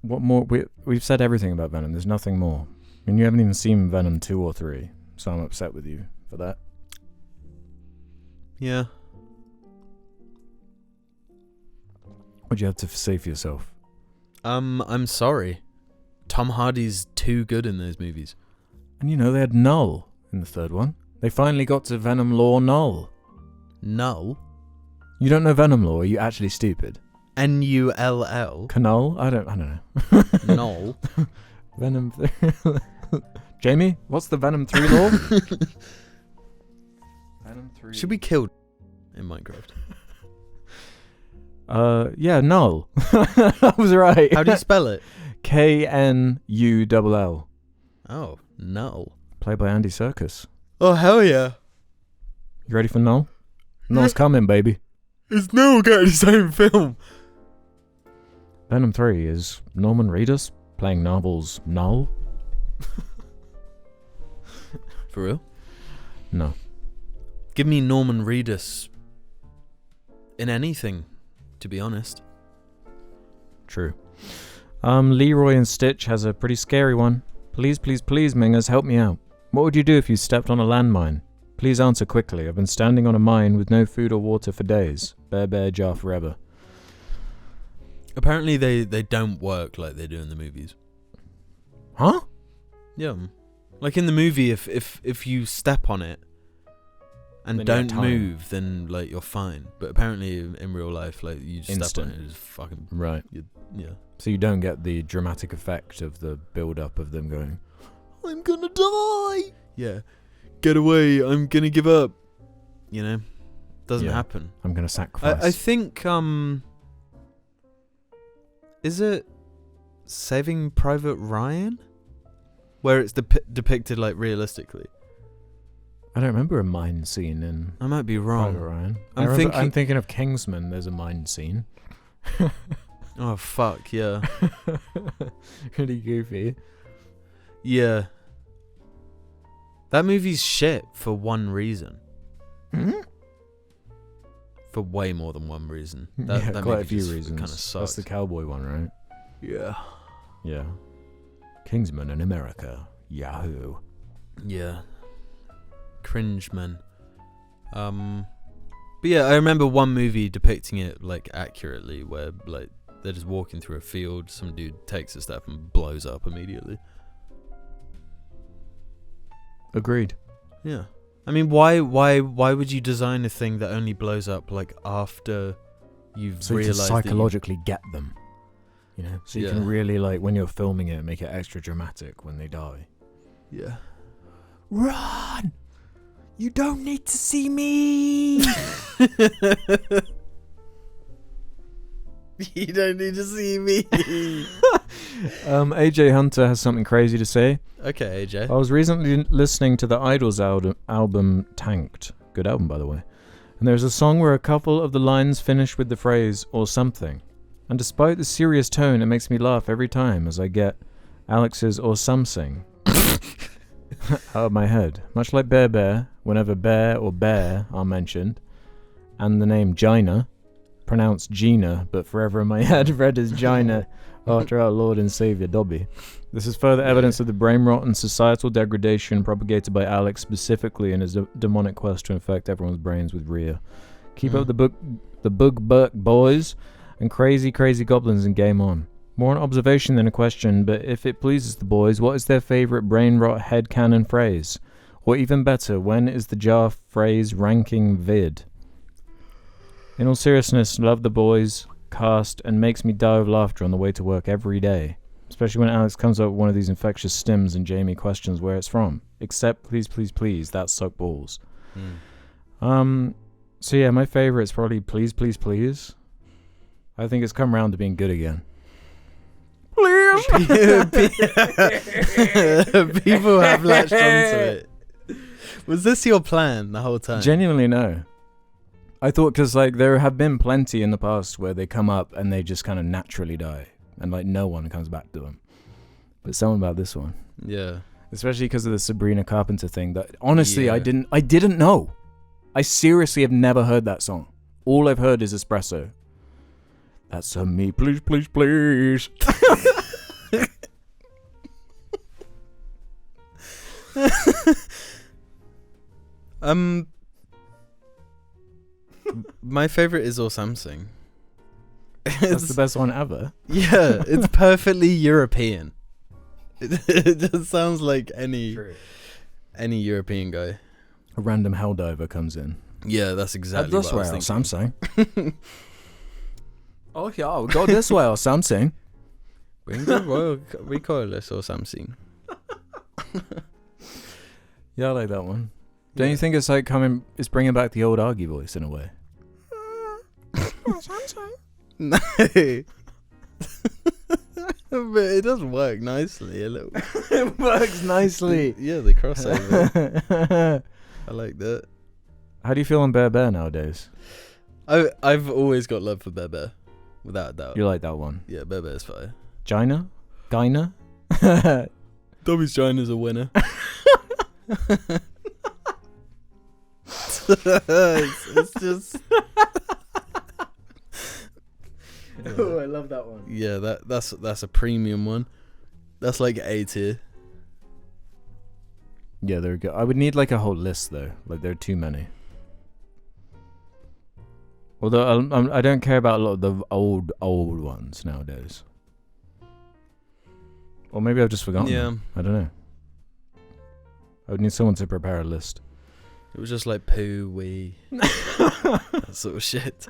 [SPEAKER 1] What more? We've said everything about Venom. There's nothing more. I mean, you haven't even seen Venom 2 or 3, so I'm upset with you for that.
[SPEAKER 2] Yeah.
[SPEAKER 1] What'd you have to say for yourself?
[SPEAKER 2] I'm sorry. Tom Hardy's too good in those movies.
[SPEAKER 1] And you know, they had Null in the third one. They finally got to Venom Law Null.
[SPEAKER 2] Null?
[SPEAKER 1] You don't know Venom Law? Are you actually stupid?
[SPEAKER 2] N-U-L-L?
[SPEAKER 1] Canol? I don't know.
[SPEAKER 2] Null?
[SPEAKER 1] Venom 3. Jamie, what's the Venom 3 law? Venom 3.
[SPEAKER 2] Should be killed in Minecraft.
[SPEAKER 1] Yeah, Null. I was right.
[SPEAKER 2] How do you spell it?
[SPEAKER 1] K-N-U-L-L.
[SPEAKER 2] Oh, Null.
[SPEAKER 1] Played by Andy Serkis.
[SPEAKER 2] Oh, hell yeah.
[SPEAKER 1] You ready for Null? Null's coming, baby.
[SPEAKER 2] Is Null getting his own film?
[SPEAKER 1] Venom 3 is Norman Reedus playing Marvel's Null.
[SPEAKER 2] For real?
[SPEAKER 1] No.
[SPEAKER 2] Give me Norman Reedus in anything. to be honest.
[SPEAKER 1] True. Leroy and Stitch has a pretty scary one. Please, please, please, Mingers, help me out. What would you do if you stepped on a landmine? Please answer quickly. I've been standing on a mine with no food or water for days. Bear jar forever.
[SPEAKER 2] Apparently they don't work like they do in the movies.
[SPEAKER 1] Huh?
[SPEAKER 2] Yeah. Like in the movie, if you step on it and
[SPEAKER 1] Then
[SPEAKER 2] don't move, then like you're fine. But apparently in real life, like you just step on it, it's fucking
[SPEAKER 1] right.
[SPEAKER 2] Yeah.
[SPEAKER 1] So you don't get the dramatic effect of the build-up of them going,
[SPEAKER 3] I'm gonna die.
[SPEAKER 2] Yeah. Get away! I'm gonna give up. You know, doesn't happen.
[SPEAKER 1] I'm gonna sacrifice.
[SPEAKER 2] I think is it Saving Private Ryan, where it's depicted like realistically?
[SPEAKER 1] I don't remember a mine scene in
[SPEAKER 2] I might be wrong.
[SPEAKER 1] Private Ryan.
[SPEAKER 2] I'm
[SPEAKER 1] thinking of Kingsman. There's a mine scene.
[SPEAKER 2] Oh fuck yeah.
[SPEAKER 1] Really goofy.
[SPEAKER 2] Yeah. That movie's shit for one reason.
[SPEAKER 1] Hmm?
[SPEAKER 2] For way more than one reason.
[SPEAKER 1] That
[SPEAKER 2] that
[SPEAKER 1] quite a
[SPEAKER 2] movie
[SPEAKER 1] few
[SPEAKER 2] just
[SPEAKER 1] reasons.
[SPEAKER 2] Kind of sucks.
[SPEAKER 1] That's the cowboy one, right?
[SPEAKER 2] Yeah.
[SPEAKER 1] Yeah. Kingsman in America. Yahoo.
[SPEAKER 2] Yeah. Cringe, man. But yeah, I remember one movie depicting it like accurately, where like they're just walking through a field, some dude takes a step and blows up immediately.
[SPEAKER 1] Agreed.
[SPEAKER 2] Yeah. I mean, why would you design a thing that only blows up like after you've
[SPEAKER 1] So you can
[SPEAKER 2] realized
[SPEAKER 1] psychologically get them. You know? So you can
[SPEAKER 2] Yeah.
[SPEAKER 1] really, like, when you're filming it, make it extra dramatic when they die.
[SPEAKER 2] Yeah.
[SPEAKER 1] Run! You don't need to see me!
[SPEAKER 2] You don't need to see me.
[SPEAKER 1] AJ Hunter has something crazy to say.
[SPEAKER 2] Okay, AJ.
[SPEAKER 1] I was recently listening to the Idols album Tanked. Good album, by the way. And there's a song where a couple of the lines finish with the phrase, or something. And despite the serious tone, it makes me laugh every time as I get Alex's or something out of my head. Much like Bear, whenever bear or bear are mentioned, and the name Gina, pronounced Gina, but forever in my head read as Gina after our Lord and Saviour Dobby. This is further evidence of the brain rot and societal degradation propagated by Alex specifically in his demonic quest to infect everyone's brains with Rhea. Keep up the bug boys, and crazy goblins and game on. More an observation than a question, but if it pleases the boys, what is their favourite brain rot headcanon phrase? Or even better, when is the jar phrase ranking vid? In all seriousness, love the boys, cast, and makes me die of laughter on the way to work every day. Especially when Alex comes up with one of these infectious stims and Jamie questions where it's from. Except, please, that's suck balls. So yeah, my favourite's probably please. I think it's come around to being good again. Please!
[SPEAKER 2] People have latched onto it. Was this your plan the whole time?
[SPEAKER 1] Genuinely no. I thought because like there have been plenty in the past where they come up and they just kind of naturally die. And like no one comes back to them. But something about this one.
[SPEAKER 2] Yeah.
[SPEAKER 1] Especially because of the Sabrina Carpenter thing that honestly
[SPEAKER 2] Yeah.
[SPEAKER 1] I didn't know. I seriously have never heard that song. All I've heard is Espresso. That's on me, please.
[SPEAKER 2] My favorite is or something.
[SPEAKER 1] That's the best one ever.
[SPEAKER 2] Yeah, it's perfectly European. It just sounds like any European guy.
[SPEAKER 1] A random helldiver comes in.
[SPEAKER 2] Yeah, that's exactly what I was thinking.
[SPEAKER 1] Something. Oh yeah, we go this way or something.
[SPEAKER 2] Bring the royal recoilless or something.
[SPEAKER 1] Yeah, I like that one. Don't you think it's like it's bringing back the old Argy voice in a way?
[SPEAKER 2] No. But it does work nicely a little.
[SPEAKER 1] It works nicely.
[SPEAKER 2] Yeah, the crossover. I like that.
[SPEAKER 1] How do you feel on Bear nowadays?
[SPEAKER 2] I've always got love for Bear, without a doubt.
[SPEAKER 1] You like that one?
[SPEAKER 2] Yeah, Bear is fire.
[SPEAKER 1] Gina?
[SPEAKER 2] Dobby's China's a winner. it's just
[SPEAKER 1] Oh, I love that one.
[SPEAKER 2] Yeah, that's a premium one. That's like A tier.
[SPEAKER 1] Yeah, they're good. I would need like a whole list though. Like there are too many. Although I don't care about a lot of the old ones nowadays. Or maybe I've just forgotten.
[SPEAKER 2] Yeah.
[SPEAKER 1] Them. I don't know. I would need someone to prepare a list.
[SPEAKER 2] It was just like poo, wee, that sort of shit.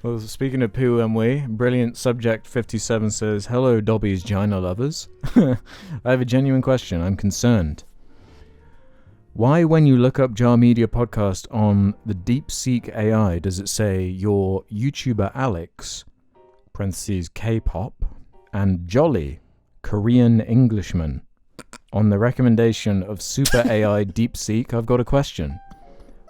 [SPEAKER 1] Well, speaking of poo and wee, brilliant subject 57 says, "Hello, Dobby's Gina lovers. I have a genuine question. I'm concerned. Why, when you look up Jar Media Podcast on the DeepSeek AI, does it say your YouTuber Alex, parentheses K-pop, and Jolly, Korean Englishman? On the recommendation of Super AI DeepSeek, I've got a question.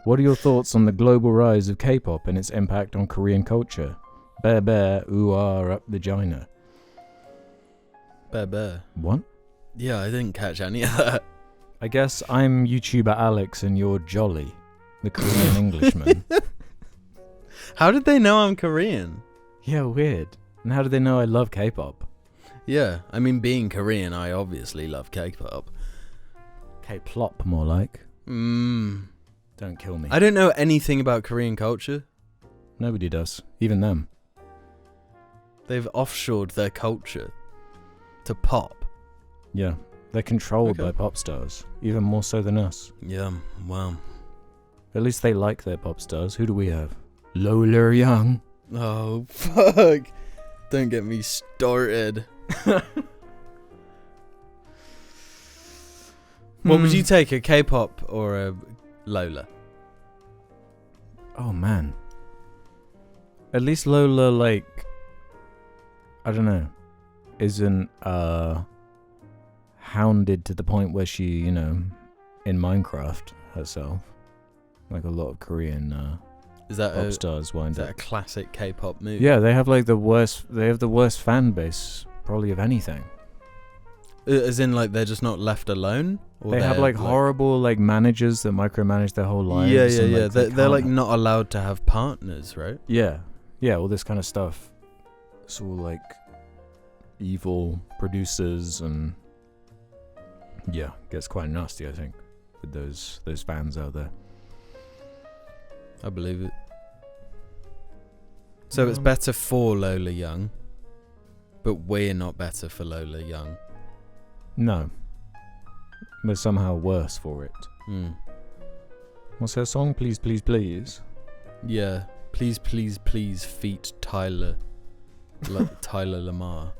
[SPEAKER 1] What are your thoughts on the global rise of K-pop and its impact on Korean culture? Bear bear, ooh ah up the gina."
[SPEAKER 2] Bear.
[SPEAKER 1] What?
[SPEAKER 2] Yeah, I didn't catch any of that.
[SPEAKER 1] I guess I'm YouTuber Alex and you're Jolly, the Korean Englishman.
[SPEAKER 2] How did they know I'm Korean?
[SPEAKER 1] Yeah, weird. And how do they know I love K-pop?
[SPEAKER 2] Yeah, I mean, being Korean, I obviously love K-pop.
[SPEAKER 1] K-plop, more like. Don't kill me.
[SPEAKER 2] I don't know anything about Korean culture.
[SPEAKER 1] Nobody does. Even them.
[SPEAKER 2] They've offshored their culture to pop.
[SPEAKER 1] Yeah. They're controlled
[SPEAKER 2] Okay.
[SPEAKER 1] by pop stars. Even more so than us.
[SPEAKER 2] Yeah, wow.
[SPEAKER 1] At least they like their pop stars. Who do we have? Lola Young.
[SPEAKER 2] Oh, fuck. Don't get me started. What would you take, a K-pop or a Lola?
[SPEAKER 1] Oh, man. At least Lola, like, I don't know, isn't hounded to the point where she, you know, in Minecraft herself. Like a lot of Korean
[SPEAKER 2] Is that
[SPEAKER 1] pop stars wind
[SPEAKER 2] is that a
[SPEAKER 1] up.
[SPEAKER 2] classic K-pop movie?
[SPEAKER 1] Yeah, they have like the worst fan base probably of anything.
[SPEAKER 2] As in, like, they're just not left alone? Or
[SPEAKER 1] They have like horrible like managers that micromanage their whole lives.
[SPEAKER 2] Yeah.
[SPEAKER 1] and, like,
[SPEAKER 2] They're like
[SPEAKER 1] can't-
[SPEAKER 2] not allowed to have partners, right?
[SPEAKER 1] Yeah, all this kind of stuff. It's all like evil producers and yeah, gets quite nasty, I think, with those fans out there.
[SPEAKER 2] I believe it. So it's better for Lola Young, but we're not better for Lola Young.
[SPEAKER 1] No, we're somehow worse for it. What's her song? Please, please, please.
[SPEAKER 2] Yeah. Please, please, please, feat Tyler. Tyler Lamar.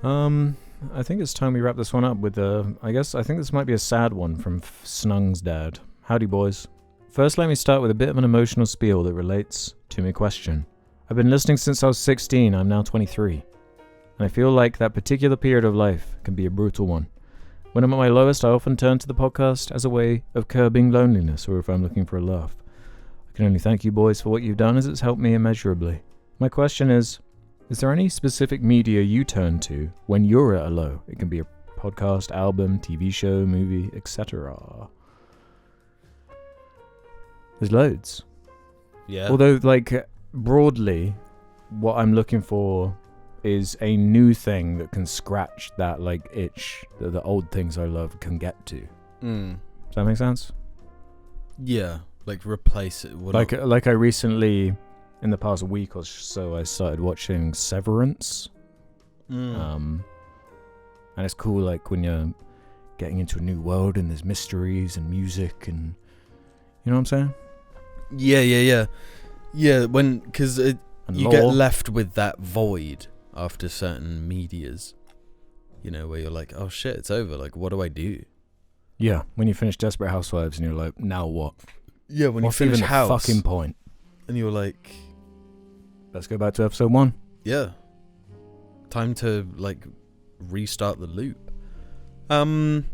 [SPEAKER 1] I think it's time we wrap this one up with I think this might be a sad one from Snung's dad. Howdy, boys. First, let me start with a bit of an emotional spiel that relates to my question. I've been listening since I was 16. I'm now 23. And I feel like that particular period of life can be a brutal one. When I'm at my lowest, I often turn to the podcast as a way of curbing loneliness, or if I'm looking for a laugh. I can only thank you boys for what you've done, as it's helped me immeasurably. My question is there any specific media you turn to when you're at a low? It can be a podcast, album, TV show, movie, etc. There's loads.
[SPEAKER 2] Yeah.
[SPEAKER 1] Although, like, broadly, what I'm looking for is a new thing that can scratch that, like, itch that the old things I love can get to. Does that make sense?
[SPEAKER 2] Yeah. Like, replace it.
[SPEAKER 1] Like I recently, in the past week or so, I started watching Severance. And it's cool, like, when you're getting into a new world and there's mysteries and music and... You know what I'm saying?
[SPEAKER 2] Yeah. Yeah, because you get
[SPEAKER 1] lore.
[SPEAKER 2] left with that void after certain medias. You know, where you're like, oh shit, it's over. Like, what do I do?
[SPEAKER 1] Yeah, when you finish Desperate Housewives and you're like, now what?
[SPEAKER 2] Yeah, when
[SPEAKER 1] What's
[SPEAKER 2] you finish
[SPEAKER 1] even
[SPEAKER 2] House.
[SPEAKER 1] the fucking point?
[SPEAKER 2] And you're like...
[SPEAKER 1] Let's go back to episode 1.
[SPEAKER 2] Yeah. Time to, like, restart the loop. But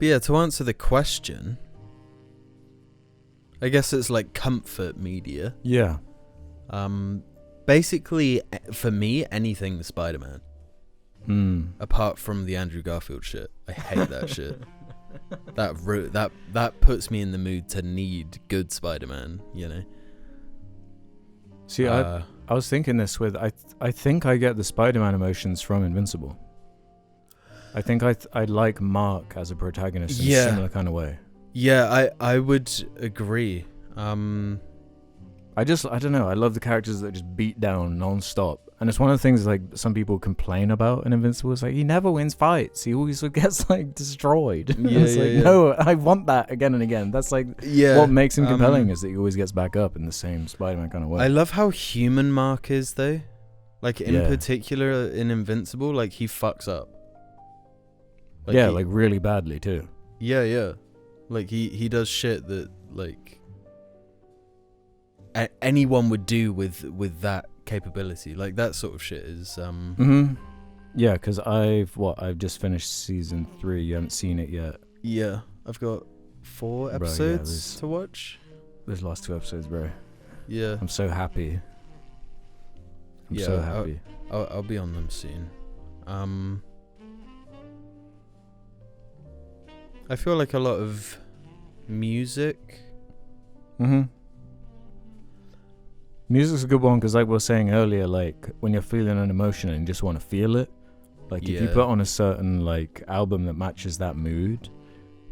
[SPEAKER 2] yeah, to answer the question, I guess it's like comfort media.
[SPEAKER 1] Yeah.
[SPEAKER 2] Basically, for me, anything Spider-Man. Apart from the Andrew Garfield shit. I hate that shit. That puts me in the mood to need good Spider-Man, you know.
[SPEAKER 1] See, I was thinking this with I think I get the Spider-Man emotions from Invincible. I think I like Mark as a protagonist in a similar kind of way.
[SPEAKER 2] Yeah, I would agree.
[SPEAKER 1] I don't know. I love the characters that just beat down non-stop. And it's one of the things like some people complain about in Invincible. It's like, he never wins fights. He always gets like destroyed. No, I want that again and again. That's like what makes him compelling is that he always gets back up in the same Spider-Man kind of way.
[SPEAKER 2] I love how human Mark is though. Like in particular in Invincible, like he fucks up. Like
[SPEAKER 1] like really badly too.
[SPEAKER 2] Yeah. Like he does shit that like anyone would do with that capability. Like that sort of shit is
[SPEAKER 1] Yeah, because I've just finished season 3. You haven't seen it yet.
[SPEAKER 2] Yeah, I've got 4 episodes to watch.
[SPEAKER 1] Those last 2 episodes, bro.
[SPEAKER 2] Yeah,
[SPEAKER 1] I'm so happy. I'm so happy.
[SPEAKER 2] I'll be on them soon. I feel like a lot of music.
[SPEAKER 1] Music's a good one because, like we were saying earlier, like when you're feeling an emotion and you just want to feel it, like if you put on a certain like album that matches that mood,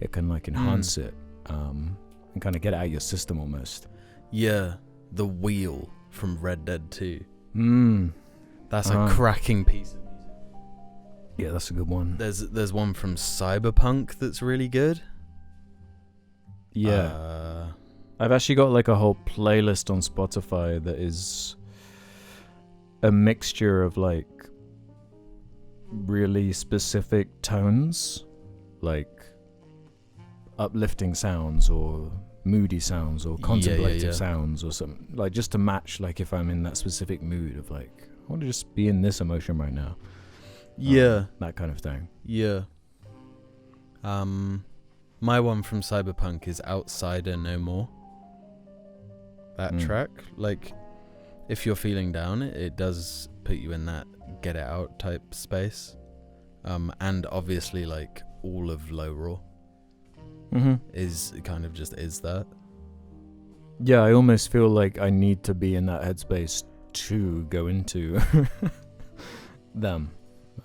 [SPEAKER 1] it can like enhance it and kind of get it out of your system almost. Yeah,
[SPEAKER 2] The Wheel from Red Dead 2. That's a cracking piece of music.
[SPEAKER 1] Yeah, that's a good one.
[SPEAKER 2] There's one from Cyberpunk that's really good.
[SPEAKER 1] Yeah. I've actually got like a whole playlist on Spotify that is a mixture of like really specific tones, like uplifting sounds or moody sounds or contemplative sounds or something, like just to match like if I'm in that specific mood of like I want to just be in this emotion right now. That kind of thing.
[SPEAKER 2] Yeah. My one from Cyberpunk is Outsider No More. That track, like, if you're feeling down, it does put you in that get it out type space. And obviously, like, all of Low Raw is kind of just is that.
[SPEAKER 1] Yeah, I almost feel like I need to be in that headspace to go into them.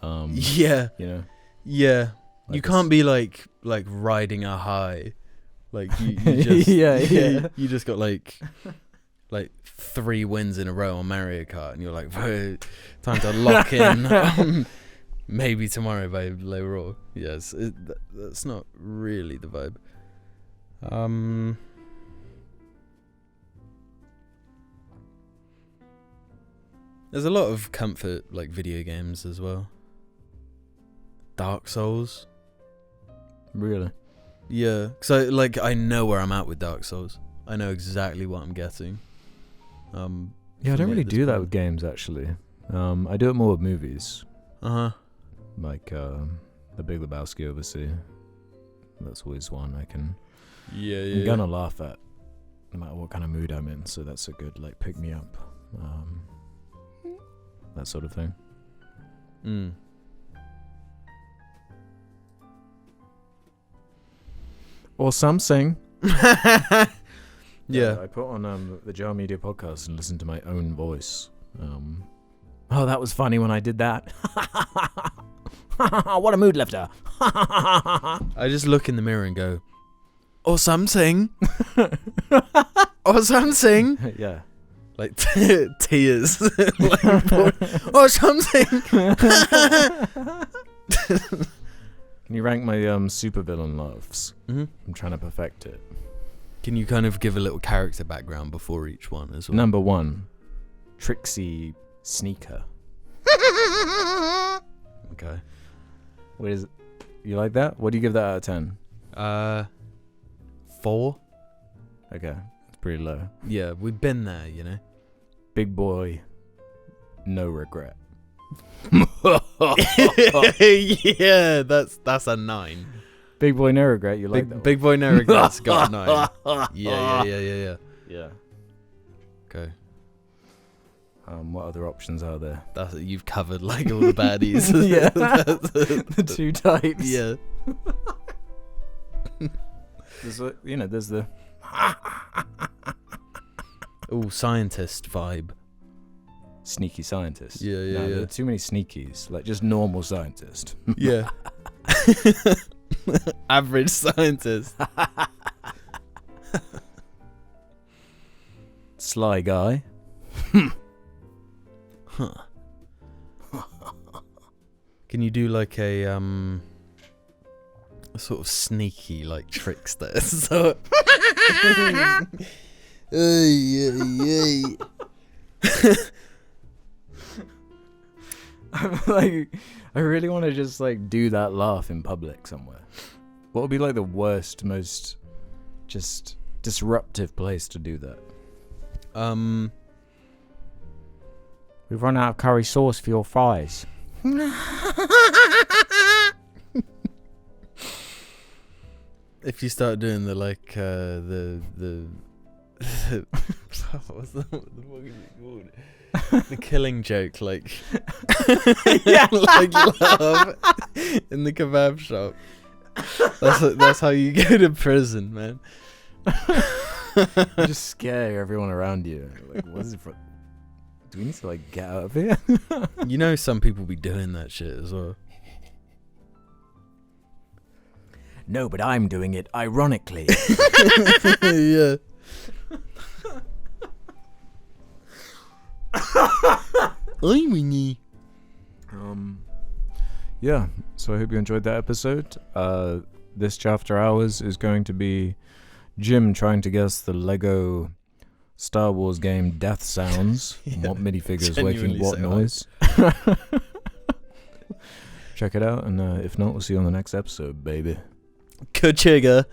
[SPEAKER 2] Yeah.
[SPEAKER 1] You know?
[SPEAKER 2] Yeah.
[SPEAKER 1] Like
[SPEAKER 2] you can't be like riding a high. Like you just you just got like 3 wins in a row on Mario Kart and you're like, time to lock in Maybe Tomorrow by Low Raw. Yes, that's not really the vibe. There's a lot of comfort like video games as well. Dark Souls.
[SPEAKER 1] Really?
[SPEAKER 2] Yeah, so like I know where I'm at with Dark Souls. I know exactly what I'm getting.
[SPEAKER 1] Yeah, I don't really do that with games actually. I do it more with movies. Like The Big Lebowski, obviously. That's always one I can. I'm gonna laugh at, no matter what kind of mood I'm in. So that's a good like pick me up. That sort of thing. Or something.
[SPEAKER 2] Yeah.
[SPEAKER 1] I put on the Jar Media podcast and listened to my own voice. Oh, that was funny when I did that. What a mood lifter.
[SPEAKER 2] I just look in the mirror and go, or something. Or something.
[SPEAKER 1] Yeah.
[SPEAKER 2] Like tears. Like, or something.
[SPEAKER 1] Can you rank my supervillain laughs? I'm trying to perfect it.
[SPEAKER 2] Can you kind of give a little character background before each one as well?
[SPEAKER 1] Number 1, Trixie Sneaker.
[SPEAKER 2] Okay.
[SPEAKER 1] What is it? You like that? What do you give that out of 10?
[SPEAKER 2] 4.
[SPEAKER 1] Okay, it's pretty low.
[SPEAKER 2] Yeah, we've been there, you know.
[SPEAKER 1] Big boy, no regret.
[SPEAKER 2] Yeah, that's a 9.
[SPEAKER 1] Big boy, no regret. You like that?
[SPEAKER 2] Big boy, no regrets. Got a 9. Yeah.
[SPEAKER 1] Yeah.
[SPEAKER 2] Okay.
[SPEAKER 1] What other options are there?
[SPEAKER 2] You've covered like all the baddies.
[SPEAKER 1] Yeah. The 2 types.
[SPEAKER 2] Yeah.
[SPEAKER 1] There's the
[SPEAKER 2] scientist vibe.
[SPEAKER 1] sneaky scientist.
[SPEAKER 2] Yeah.
[SPEAKER 1] There are too many sneakies. Like, just normal scientist.
[SPEAKER 2] Yeah. Average scientist.
[SPEAKER 1] Sly guy.
[SPEAKER 2] Huh. Can you do like a sort of sneaky like trickster? So
[SPEAKER 1] I'm like, I really want to just like do that laugh in public somewhere. What would be like the worst, most just disruptive place to do that? We've run out of curry sauce for your fries.
[SPEAKER 2] if you start doing the like the what's the fuck is it called? The killing joke, like
[SPEAKER 1] Yeah.
[SPEAKER 2] like laugh in the kebab shop. That's how you go to prison, man.
[SPEAKER 1] You just scare everyone around you. Like, what is it for? Do we need to like get out of here?
[SPEAKER 2] You know, some people be doing that shit as well.
[SPEAKER 1] No, but I'm doing it ironically.
[SPEAKER 2] Yeah. I'm wingy.
[SPEAKER 1] Yeah, so I hope you enjoyed that episode. This chapter hours is going to be Jim trying to guess the Lego Star Wars game death sounds.
[SPEAKER 2] Yeah,
[SPEAKER 1] what minifigures
[SPEAKER 2] genuinely
[SPEAKER 1] making what
[SPEAKER 2] so
[SPEAKER 1] noise. Check it out, and if not, we'll see you on the next episode, baby.
[SPEAKER 2] Ka-chigga.